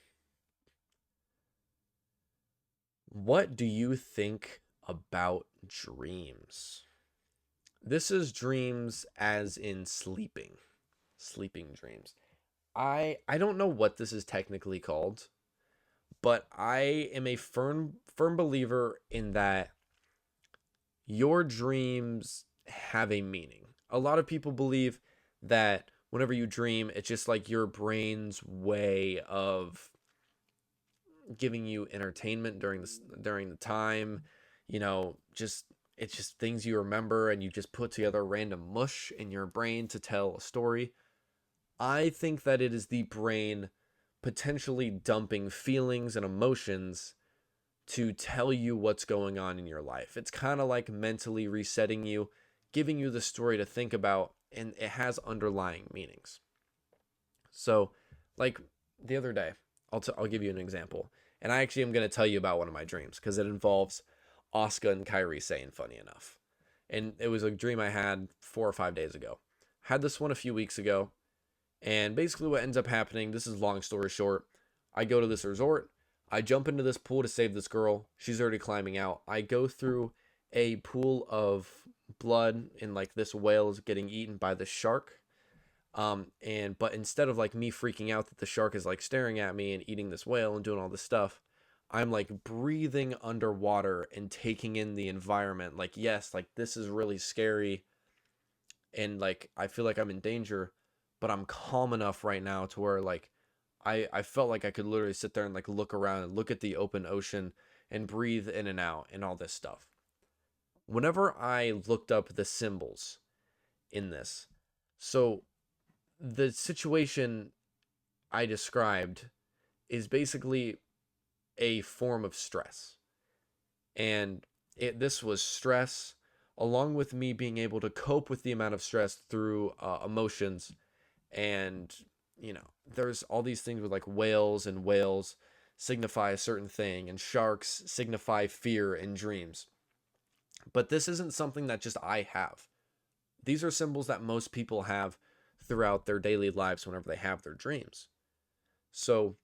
what do you think about dreams? This is dreams as in sleeping dreams. I don't know what this is technically called, but I am a firm believer in that your dreams have a meaning. A lot of people believe that whenever you dream, it's just like your brain's way of giving you entertainment during the time, it's just things you remember and you just put together random mush in your brain to tell a story. I think that it is the brain potentially dumping feelings and emotions to tell you what's going on in your life. It's kind of like mentally resetting you, giving you the story to think about, and it has underlying meanings. So, like the other day, I'll give you an example. And I actually am going to tell you about one of my dreams because it involves Asuka and Kairi Sane, funny enough. And it was a dream I had 4 or 5 days ago. Had this one a few weeks ago. And basically what ends up happening, this is long story short, I go to this resort. I jump into this pool to save this girl. She's already climbing out. I go through a pool of blood, and like this whale is getting eaten by the shark. But instead of like me freaking out that the shark is like staring at me and eating this whale and doing all this stuff, I'm like breathing underwater and taking in the environment. Like, yes, like this is really scary and like I feel like I'm in danger, but I'm calm enough right now to where like I felt like I could literally sit there and like look around and look at the open ocean and breathe in and out and all this stuff. Whenever I looked up the symbols in this, so the situation I described is basically a form of stress. And this was stress along with me being able to cope with the amount of stress through emotions. And, there's all these things with like whales, and whales signify a certain thing, and sharks signify fear and dreams. But this isn't something that just I have. These are symbols that most people have throughout their daily lives whenever they have their dreams. So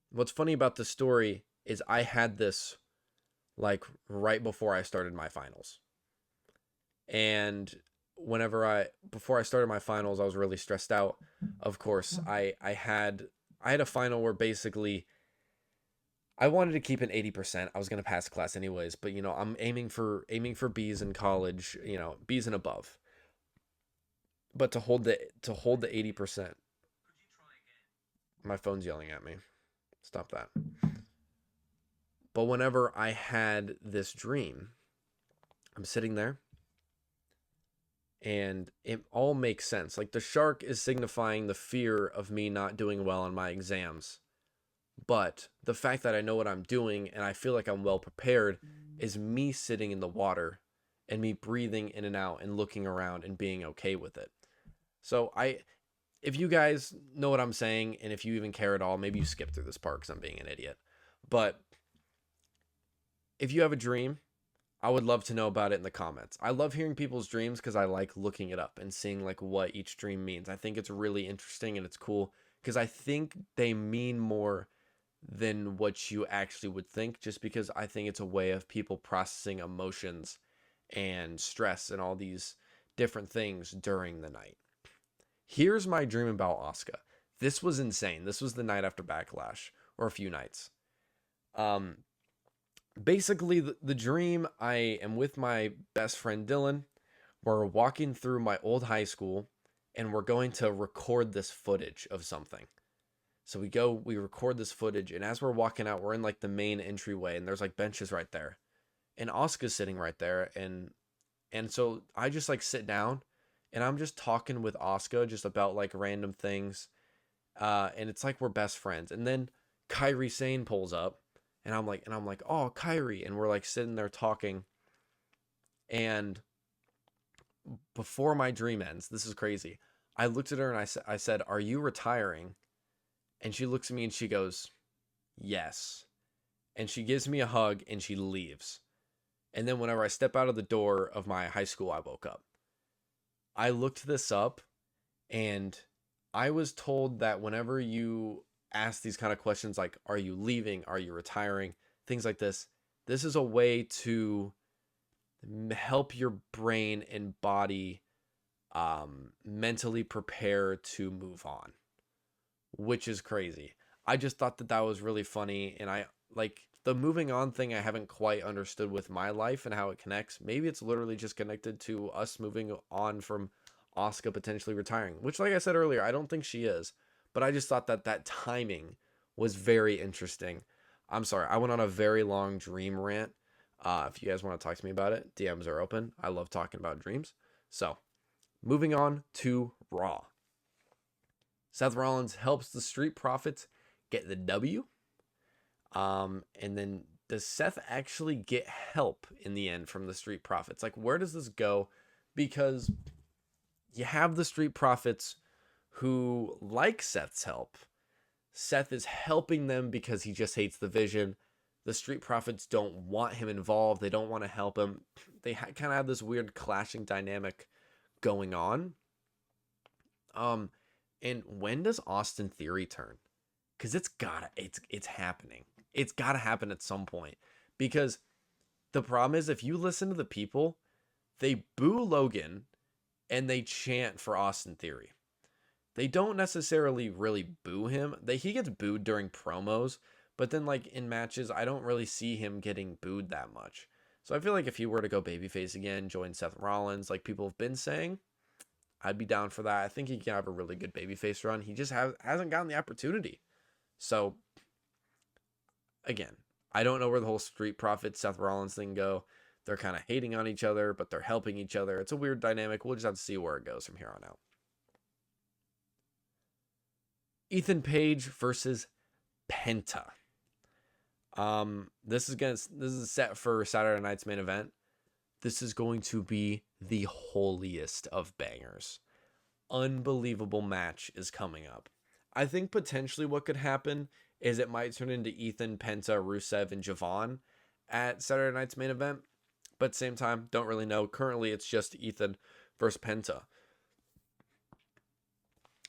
what's funny about this story is I had this like right before I started my finals. And before I started my finals, I was really stressed out. Of course, I had a final where basically I wanted to keep an 80%. I was going to pass class anyways, but I'm aiming for B's in college, B's and above. But to hold the 80%. My phone's yelling at me. Stop that. But whenever I had this dream, I'm sitting there and it all makes sense. Like the shark is signifying the fear of me not doing well on my exams. But the fact that I know what I'm doing and I feel like I'm well prepared is me sitting in the water and me breathing in and out and looking around and being okay with it. So if you guys know what I'm saying, and if you even care at all, maybe you skip through this part because I'm being an idiot. But if you have a dream, I would love to know about it in the comments. I love hearing people's dreams because I like looking it up and seeing like what each dream means. I think it's really interesting and it's cool because I think they mean more than what you actually would think, just because I think it's a way of people processing emotions and stress and all these different things during the night. Here's my dream about Asuka. This was insane. This was the night after Backlash, or a few nights. Basically, the dream, I am with my best friend Dylan. We're walking through my old high school, and we're going to record this footage of something. So we record this footage, and as we're walking out, we're in like the main entryway, and there's like benches right there. And Asuka's sitting right there, and so I just like sit down, and I'm just talking with Asuka just about like random things. And it's like we're best friends. And then Kairi Sane pulls up, and I'm like, oh, Kairi. And we're like sitting there talking. And before my dream ends, this is crazy. I looked at her and I said, "Are you retiring?" And she looks at me and she goes, "Yes." And she gives me a hug and she leaves. And then whenever I step out of the door of my high school, I woke up. I looked this up, and I was told that whenever you ask these kind of questions like, are you leaving? Are you retiring? Things like this is a way to help your brain and body mentally prepare to move on, which is crazy. I just thought that was really funny, and I like the moving on thing. I haven't quite understood with my life and how it connects. Maybe it's literally just connected to us moving on from Asuka potentially retiring, which, like I said earlier, I don't think she is, but I just thought that timing was very interesting. I'm sorry, I went on a very long dream rant. If you guys want to talk to me about it, DMs are open. I love talking about dreams. So, moving on to Raw. Seth Rollins helps the Street Profits get the W. And then does Seth actually get help in the end from the Street Profits? Like, where does this go? Because you have the Street Profits who like Seth's help. Seth is helping them because he just hates the vision. The Street Profits don't want him involved. They don't want to help him. They kind of have this weird clashing dynamic going on. And when does Austin Theory turn? Because it's happening. It's gotta happen at some point. Because the problem is, if you listen to the people, they boo Logan and they chant for Austin Theory. They don't necessarily really boo him. He gets booed during promos, but then like in matches, I don't really see him getting booed that much. So I feel like if he were to go babyface again, join Seth Rollins, like people have been saying, I'd be down for that. I think he can have a really good babyface run. He just hasn't gotten the opportunity. So again, I don't know where the whole Street Profits Seth Rollins thing go. They're kind of hating on each other, but they're helping each other. It's a weird dynamic. We'll just have to see where it goes from here on out. Ethan Page versus Penta. This is set for Saturday night's main event. This is going to be the holiest of bangers. Unbelievable match is coming up. I think potentially what could happen is it might turn into Ethan, Penta, Rusev, and Javon at Saturday night's main event. But at the same time, don't really know. Currently, it's just Ethan versus Penta.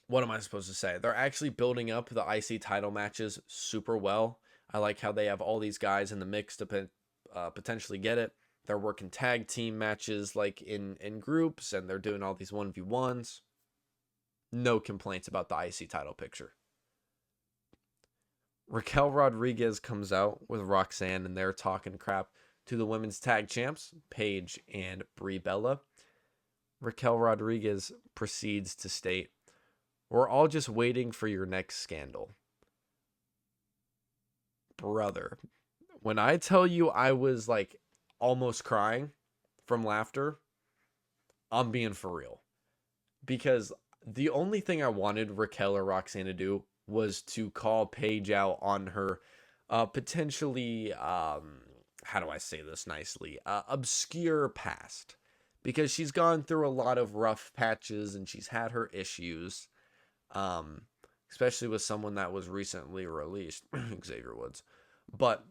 What am I supposed to say? They're actually building up the IC title matches super well. I like how they have all these guys in the mix to potentially get it. They're working tag team matches like in groups, and they're doing all these 1v1s. No complaints about the IC title picture. Raquel Rodriguez comes out with Roxanne, and they're talking crap to the women's tag champs, Paige and Brie Bella. Raquel Rodriguez proceeds to state, "We're all just waiting for your next scandal." Brother, when I tell you I was like almost crying from laughter, I'm being for real. Because the only thing I wanted Raquel or Roxanne to do was to call Paige out on her potentially, how do I say this nicely, obscure past. Because she's gone through a lot of rough patches and she's had her issues. Especially with someone that was recently released, Xavier Woods. But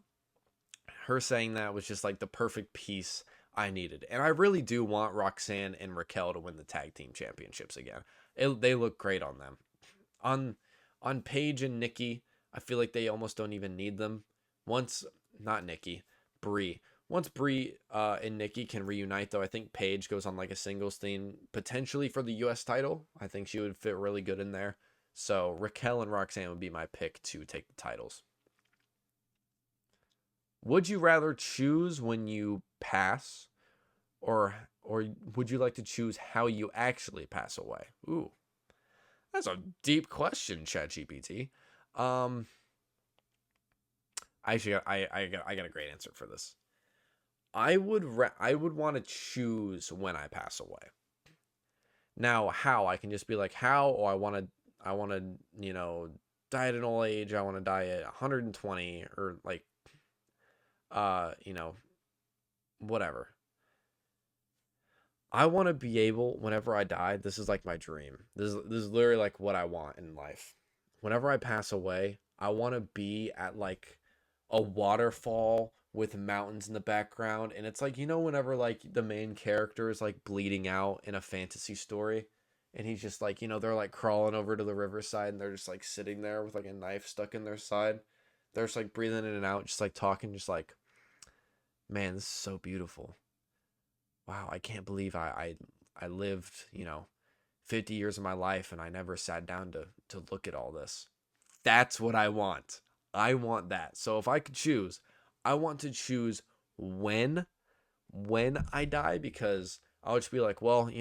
her saying that was just like the perfect piece I needed. And I really do want Roxanne and Raquel to win the tag team championships again. They look great on them. On Paige and Nikki, I feel like they almost don't even need them. Brie. Once Brie and Nikki can reunite, though, I think Paige goes on like a singles thing, potentially for the U.S. title. I think she would fit really good in there. So Raquel and Roxanne would be my pick to take the titles. Would you rather choose when you pass, or would you like to choose how you actually pass away? Ooh, that's a deep question, ChatGPT. Actually, I got a great answer for this. I would want to choose when I pass away. Now, how? I can just be like, how? Or I want to, die at an old age. I want to die at 120 or like, whatever. I want to be able, whenever I die, this is like my dream. This is literally like what I want in life. Whenever I pass away, I want to be at like a waterfall with mountains in the background. And it's like, whenever like the main character is like bleeding out in a fantasy story, and he's just like, they're like crawling over to the riverside and they're just like sitting there with like a knife stuck in their side. They're just like breathing in and out, just like talking, just like, man, this is so beautiful. Wow, I can't believe I lived, 50 years of my life and I never sat down to look at all this. That's what I want. I want that. So if I could choose, I want to choose when I die, because I'll just be like, well,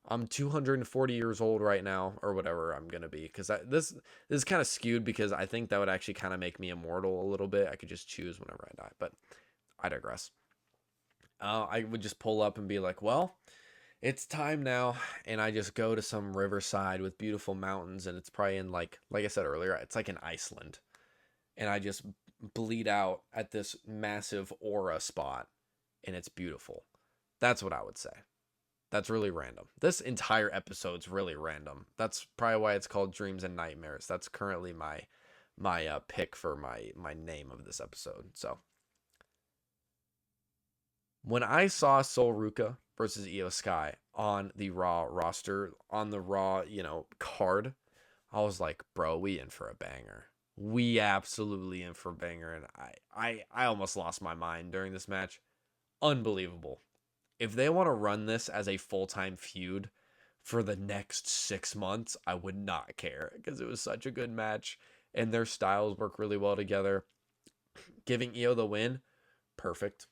I'm 240 years old right now, or whatever I'm going to be. Because this is kind of skewed, because I think that would actually kind of make me immortal a little bit. I could just choose whenever I die, but I digress. I would just pull up and be like, well, it's time now. And I just go to some riverside with beautiful mountains. And it's probably in like I said earlier, it's like in Iceland. And I just bleed out at this massive aura spot. And it's beautiful. That's what I would say. That's really random. This entire episode's really random. That's probably why it's called Dreams and Nightmares. That's currently my pick for my name of this episode. So when I saw Sol Ruka versus Io Sky on the Raw roster, on the Raw, card, I was like, bro, we in for a banger. We absolutely in for a banger. And I almost lost my mind during this match. Unbelievable. If they want to run this as a full-time feud for the next 6 months, I would not care because it was such a good match and their styles work really well together. Giving Io the win, perfect.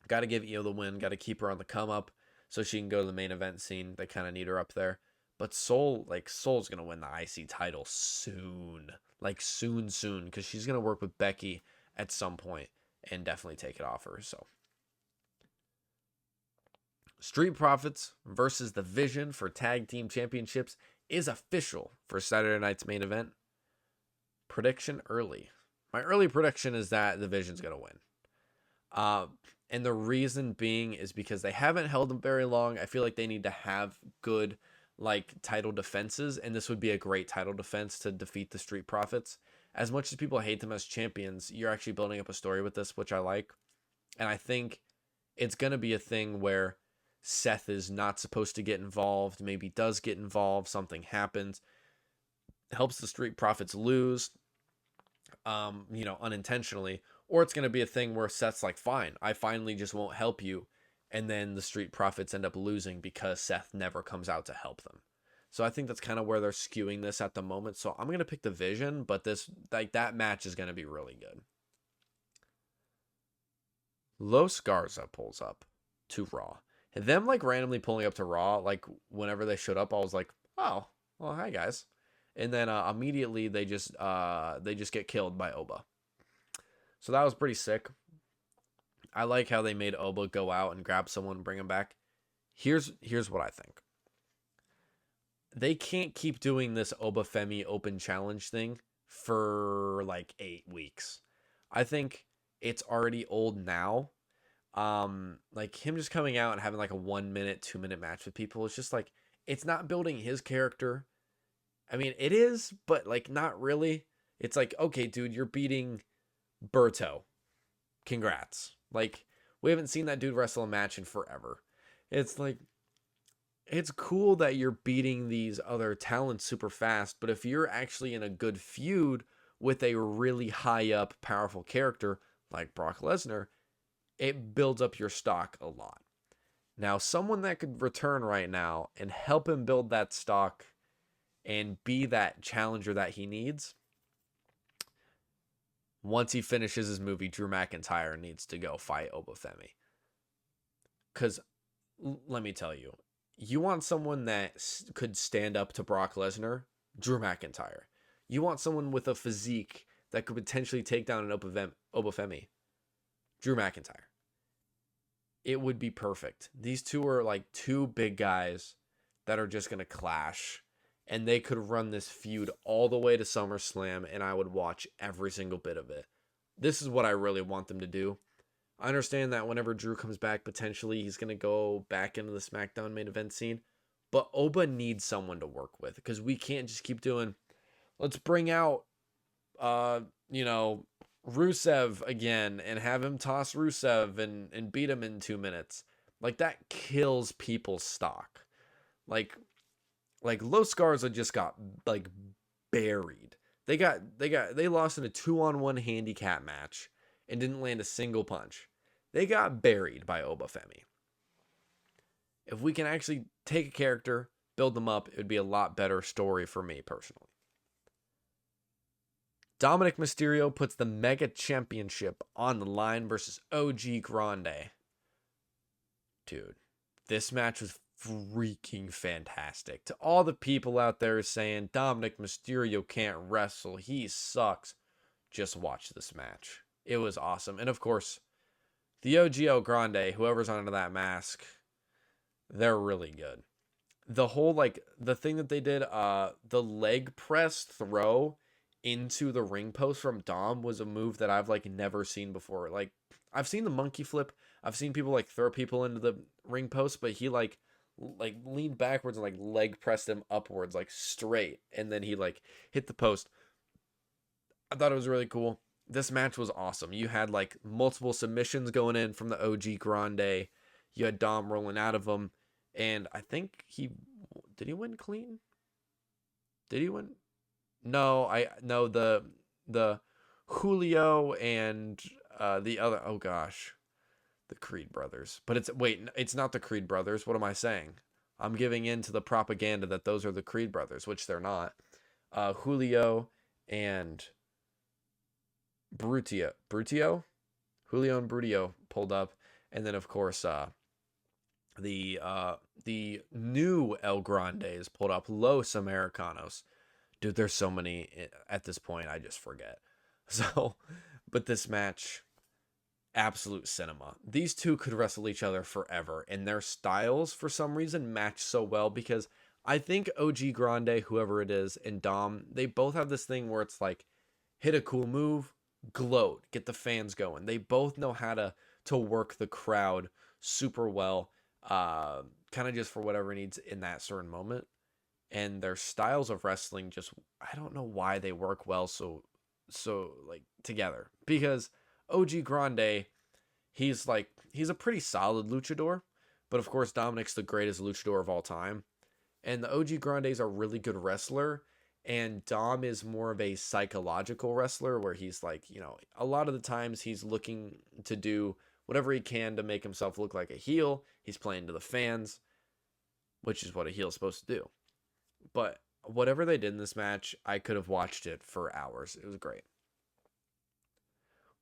Got to give Io the win. Got to keep her on the come up so she can go to the main event scene. They kind of need her up there. But Soul's going to win the IC title soon. Like soon, because she's going to work with Becky at some point and definitely take it off her. So, Street Profits versus The Vision for Tag Team Championships is official for Saturday night's main event. Prediction early. My early prediction is that The Vision's going to win. And the reason being is because they haven't held them very long. I feel like they need to have good title defenses, and this would be a great title defense to defeat the Street Profits. As much as people hate them as champions, you're actually building up a story with this, which I like. And I think it's going to be a thing where Seth is not supposed to get involved, maybe does get involved, something happens, helps the Street Profits lose, unintentionally. Or it's going to be a thing where Seth's like, fine, I finally just won't help you. And then the Street Profits end up losing because Seth never comes out to help them. So I think that's kind of where they're skewing this at the moment. So I'm going to pick The Vision, but that match is going to be really good. Los Garza pulls up to Raw. And them randomly pulling up to Raw, whenever they showed up, I was like, oh, well, hi guys. And then immediately they just get killed by Oba. So that was pretty sick. I like how they made Oba go out and grab someone and bring him back. Here's what I think. They can't keep doing this Oba Femi open challenge thing for 8 weeks. I think it's already old now. Him just coming out and having a 1 minute, 2 minute match with people. It's just it's not building his character. I mean, it is, but not really. It's okay, dude, you're beating Berto. Congrats. We haven't seen that dude wrestle a match in forever. It's it's cool that you're beating these other talents super fast, but if you're actually in a good feud with a really high up, powerful character like Brock Lesnar, it builds up your stock a lot. Now, someone that could return right now and help him build that stock and be that challenger that he needs, once he finishes his movie, Drew McIntyre needs to go fight Oba Femi. Because, let me tell you, you want someone that could stand up to Brock Lesnar? Drew McIntyre. You want someone with a physique that could potentially take down an Oba Femi? Drew McIntyre. It would be perfect. These two are two big guys that are just going to clash. And they could run this feud all the way to SummerSlam, and I would watch every single bit of it. This is what I really want them to do. I understand that whenever Drew comes back, potentially he's going to go back into the SmackDown main event scene. But Oba needs someone to work with, because we can't just keep doing, let's bring out, Rusev again and have him toss Rusev and beat him in 2 minutes. That kills people's stock. Los Garza just got buried. They lost in a 2-on-1 handicap match and didn't land a single punch. They got buried by Oba Femi. If we can actually take a character, build them up, it would be a lot better story for me personally. Dominic Mysterio puts the Mega Championship on the line versus OG Grande. Dude, this match was freaking fantastic. To all the people out there saying Dominic Mysterio can't wrestle, he sucks, just watch this match. It was awesome. And of course, the OGO Grande, whoever's under that mask, they're really good. The whole the thing that they did, the leg press throw into the ring post from Dom was a move that I've never seen before. I've seen the monkey flip, I've seen people throw people into the ring post, but he leaned backwards and leg pressed him upwards straight, and then he hit the post. I thought it was really cool. This match was awesome. You had multiple submissions going in from the OG Grande. You had Dom rolling out of them, and I think did he win clean? Did he win? No, the Julio and the other, oh gosh, The Creed brothers. But it's not the Creed brothers. What am I saying? I'm giving in to the propaganda that those are the Creed brothers, which they're not. Julio and Brutio? Julio and Brutio pulled up. And then, of course, the new El Grandes pulled up, Los Americanos. Dude, there's so many at this point, I just forget. So, but this match, absolute cinema. These two could wrestle each other forever, and their styles, for some reason, match so well, because I think OG Grande, whoever it is, and Dom, they both have this thing where it's like, hit a cool move, gloat, get the fans going. They both know how to work the crowd super well, kind of just for whatever needs in that certain moment. And their styles of wrestling just, I don't know why they work well so like together, because OG Grande, he's a pretty solid luchador, but of course Dominic's the greatest luchador of all time, and the OG Grande's a really good wrestler, and Dom is more of a psychological wrestler, where he's like, a lot of the times he's looking to do whatever he can to make himself look like a heel. He's playing to the fans, which is what a heel is supposed to do. But whatever they did in this match, I could have watched it for hours. It was great.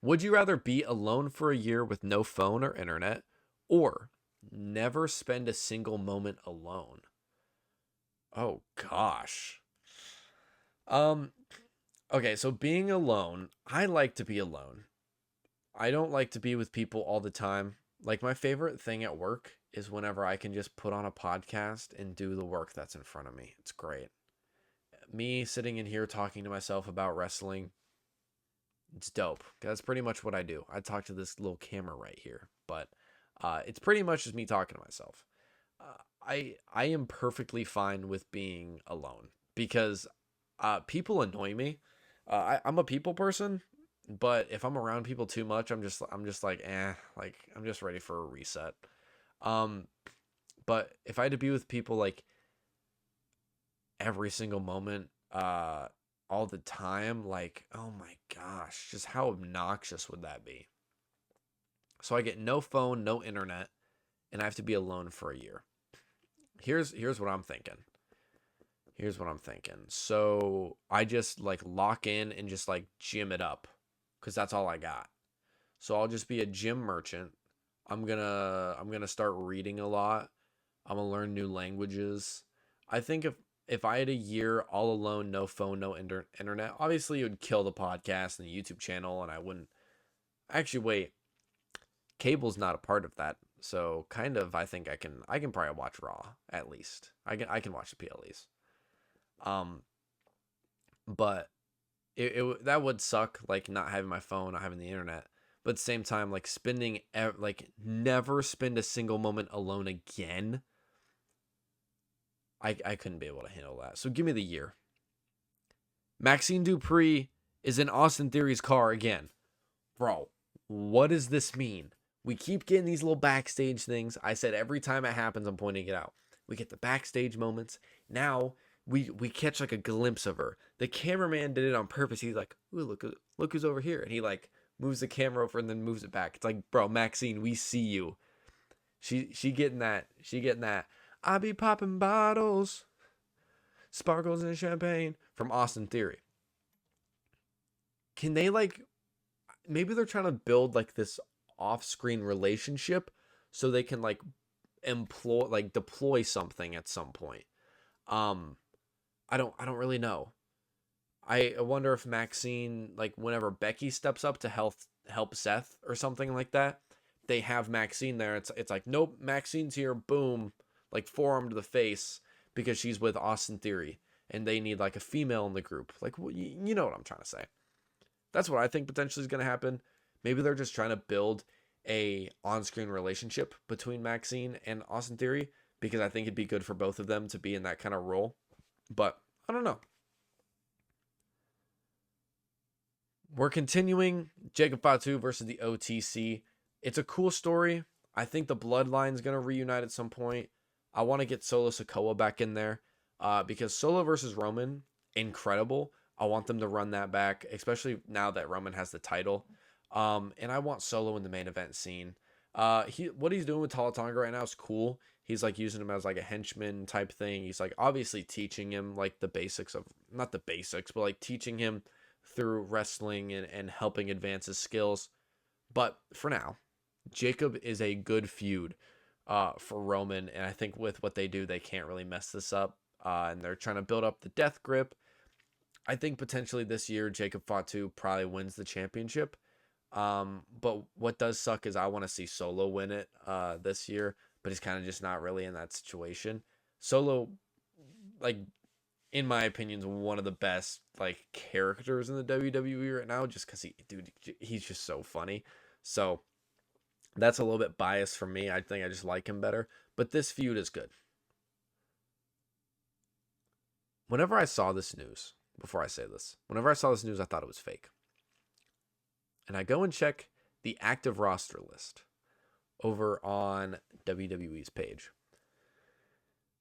Would you rather be alone for a year with no phone or internet, or never spend a single moment alone? Oh gosh. Okay, so being alone, I like to be alone. I don't like to be with people all the time. Like, my favorite thing at work is whenever I can just put on a podcast and do the work that's in front of me. It's great. Me sitting in here talking to myself about wrestling, it's dope. That's pretty much what I do. I talk to this little camera right here, but it's pretty much just me talking to myself. I am perfectly fine with being alone, because people annoy me. I'm a people person, but if I'm around people too much, I'm just like, like, I'm just ready for a reset. But if I had to be with people like every single moment, all the time, like, oh my gosh, just how obnoxious would that be? So I get no phone, no internet, and I have to be alone for a year. Here's what I'm thinking. So I just like lock in and just like gym it up, because that's all I got. So I'll just be a gym merchant. I'm gonna start reading a lot. I'm gonna learn new languages. I think if I had a year all alone, no phone, no internet, obviously it would kill the podcast and the YouTube channel, and I wouldn't. Actually, wait, cable's not a part of that, so kind of I think I can probably watch Raw at least. I can watch the PLEs. But it that would suck, like not having my phone, not having the internet. But at the same time, like never spend a single moment alone again. I couldn't be able to handle that. So give me the year. Maxine Dupree is in Austin Theory's car again. Bro, what does this mean? We keep getting these little backstage things. I said every time it happens, I'm pointing it out. We get the backstage moments. Now we catch like a glimpse of her. The cameraman did it on purpose. He's like, ooh, look who's over here. And he like moves the camera over and then moves it back. It's like, bro, Maxine, we see you. She getting that. I be popping bottles, sparkles and champagne from Austin Theory. Can they like, maybe they're trying to build like this off-screen relationship so they can like deploy something at some point. I don't really know. I wonder if Maxine, like whenever Becky steps up to help Seth or something like that, they have Maxine there. It's like, nope, Maxine's here, boom, like forearm to the face, because she's with Austin Theory and they need like a female in the group. Like, you know what I'm trying to say. That's what I think potentially is going to happen. Maybe they're just trying to build a on-screen relationship between Maxine and Austin Theory, because I think it'd be good for both of them to be in that kind of role. But I don't know. We're continuing Jacob Fatu versus the OTC. It's a cool story. I think the Bloodline's going to reunite at some point. I want to get Solo Sikoa back in there, because Solo versus Roman, incredible. I want them to run that back, especially now that Roman has the title. And I want Solo in the main event scene. What he's doing with Talatanga right now is cool. He's like using him as like a henchman type thing. He's like obviously teaching him like the basics of, not the basics, but like teaching him through wrestling and helping advance his skills. But for now, Jacob is a good feud for Roman, and I think with what they do, they can't really mess this up. And they're trying to build up the death grip. I think potentially this year, Jacob Fatu probably wins the championship. But what does suck is I want to see Solo win it this year, but he's kind of just not really in that situation. Solo, like, in my opinion, is one of the best like characters in the WWE right now, just because he's just so funny. So that's a little bit biased for me. I think I just like him better. But this feud is good. Whenever I saw this news, before I say this, whenever I saw this news, I thought it was fake. And I go and check the active roster list over on WWE's page.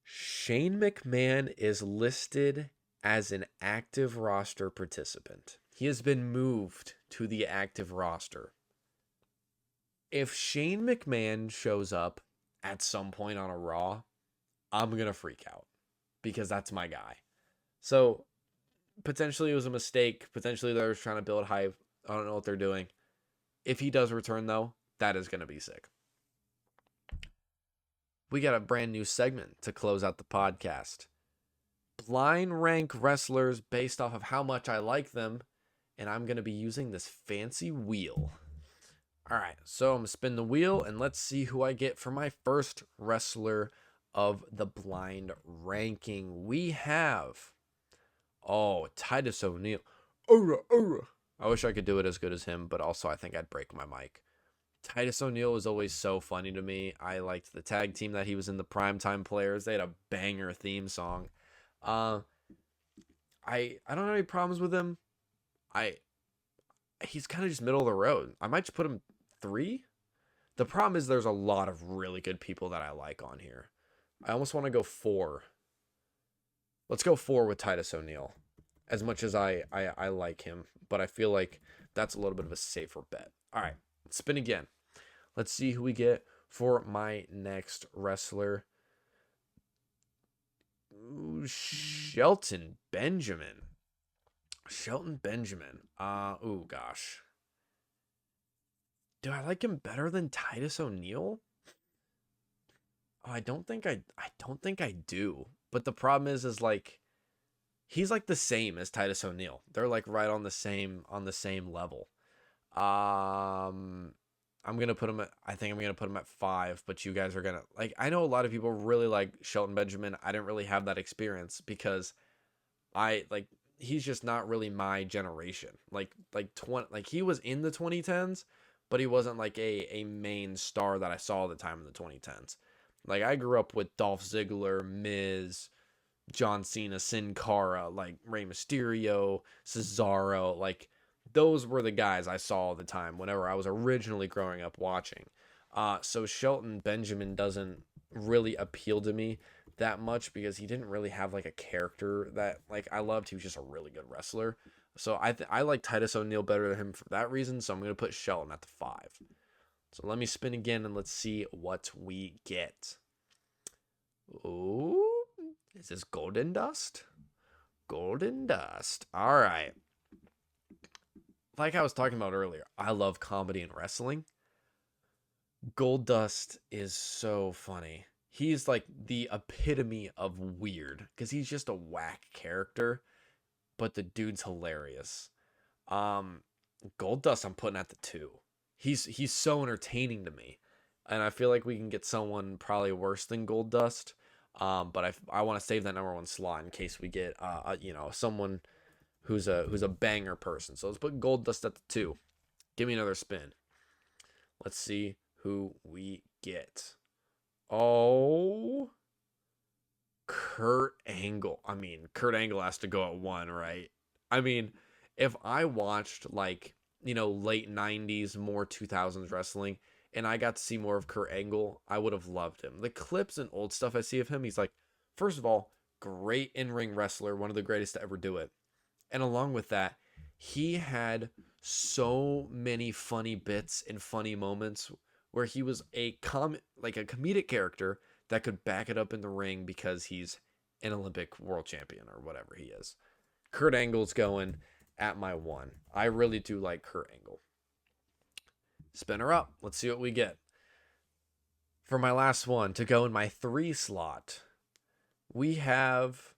Shane McMahon is listed as an active roster participant. He has been moved to the active roster. If Shane McMahon shows up at some point on a Raw, I'm going to freak out because that's my guy. So potentially it was a mistake. Potentially they're trying to build hype. I don't know what they're doing. If he does return, though, that is going to be sick. We got a brand new segment to close out the podcast. Blind rank wrestlers based off of how much I like them, and I'm going to be using this fancy wheel. All right, so I'm going to spin the wheel, and let's see who I get for my first wrestler of the blind ranking. We have, Titus O'Neil. I wish I could do it as good as him, but also I think I'd break my mic. Titus O'Neil was always so funny to me. I liked the tag team that he was in, the Primetime Players. They had a banger theme song. I don't have any problems with him. He's kind of just middle of the road. I might just put him 3. The problem is there's a lot of really good people that I like on here. I almost want to go 4. Let's go 4 with Titus O'Neil. As much as I like him, but I feel like that's a little bit of a safer bet. All right, let's spin again. Let's see who we get for my next wrestler. Shelton Benjamin. Gosh. Do I like him better than Titus O'Neil? I don't think I do. But the problem is like, he's like the same as Titus O'Neil. They're like right on the same level. I'm gonna put him at 5, but you guys are gonna like. I know a lot of people really like Shelton Benjamin. I didn't really have that experience because he's just not really my generation. Like he was in the 2010s, but he wasn't like a main star that I saw at the time in the 2010s. Like I grew up with Dolph Ziggler, Miz, John Cena, Sin Cara, like Rey Mysterio, Cesaro, like those were the guys I saw all the time whenever I was originally growing up watching. So Shelton Benjamin doesn't really appeal to me that much because he didn't really have like a character that like I loved. He was just a really good wrestler. So I like Titus O'Neil better than him for that reason. So I'm going to put Shelton at the 5. So let me spin again and let's see what we get. Ooh. Is this Golden Dust? Golden Dust. All right. Like I was talking about earlier, I love comedy and wrestling. Gold Dust is so funny. He's like the epitome of weird because he's just a whack character, but the dude's hilarious. Gold Dust I'm putting at the 2. He's so entertaining to me, and I feel like we can get someone probably worse than Gold Dust. But I want to save that number 1 slot in case we get someone who's a banger person. So let's put Gold Dust at the 2. Give me another spin. Let's see who we get. Oh, Kurt Angle. I mean, Kurt Angle has to go at 1, right? I mean, if I watched like late 90s, more 2000s wrestling, and I got to see more of Kurt Angle, I would have loved him. The clips and old stuff I see of him, he's like, first of all, great in-ring wrestler, one of the greatest to ever do it. And along with that, he had so many funny bits and funny moments where he was a comedic character that could back it up in the ring because he's an Olympic world champion or whatever he is. Kurt Angle's going at my 1. I really do like Kurt Angle. Spinner up. Let's see what we get. For my last one, to go in my 3 slot, we have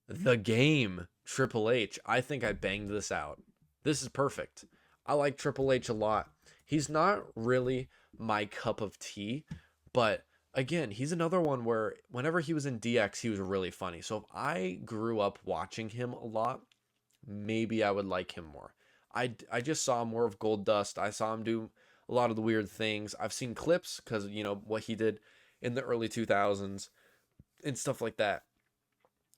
The Game, Triple H. I think I banged this out. This is perfect. I like Triple H a lot. He's not really my cup of tea, but again, he's another one where whenever he was in DX, he was really funny. So if I grew up watching him a lot, maybe I would like him more. I just saw more of Goldust. I saw him do a lot of the weird things. I've seen clips because, what he did in the early 2000s and stuff like that.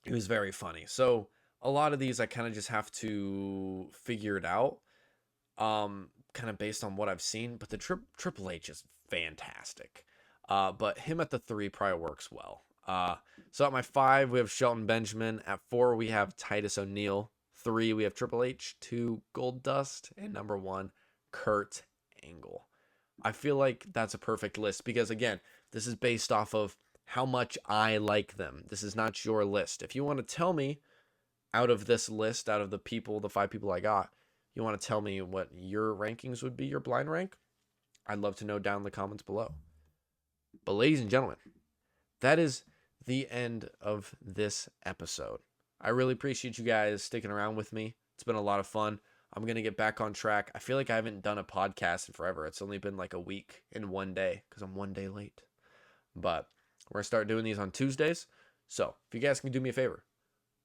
It was very funny. So a lot of these I kind of just have to figure it out, kind of based on what I've seen. But the Triple H is fantastic. But him at the 3 probably works well. So at my 5, we have Shelton Benjamin. At 4, we have Titus O'Neil. 3, we have Triple H. 2, Goldust. And number 1, Kurt Angle. I feel like that's a perfect list because, again, this is based off of how much I like them. This is not your list. If you want to tell me out of this list, out of the 5 people I got, you want to tell me what your rankings would be, your blind rank, I'd love to know down in the comments below. But ladies and gentlemen, that is the end of this episode. I really appreciate you guys sticking around with me. It's been a lot of fun. I'm going to get back on track. I feel like I haven't done a podcast in forever. It's only been like a week in one day because I'm one day late. But we're going to start doing these on Tuesdays. So if you guys can do me a favor,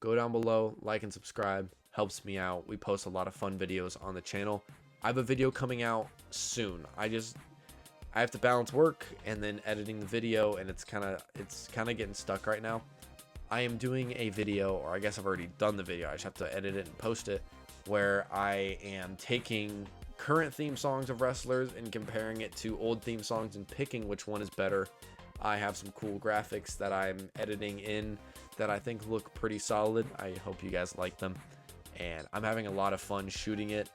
go down below, like and subscribe. Helps me out. We post a lot of fun videos on the channel. I have a video coming out soon. I have to balance work and then editing the video, and it's kind of getting stuck right now. I am doing a video, or I guess I've already done the video. I just have to edit it and post it, where I am taking current theme songs of wrestlers and comparing it to old theme songs and picking which one is better. I have some cool graphics that I'm editing in that I think look pretty solid. I hope you guys like them. And I'm having a lot of fun shooting it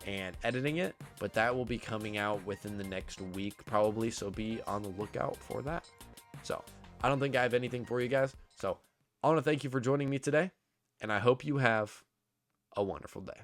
and editing it, but that will be coming out within the next week probably, so be on the lookout for that. So I don't think I have anything for you guys, so I want to thank you for joining me today, and I hope you have a wonderful day.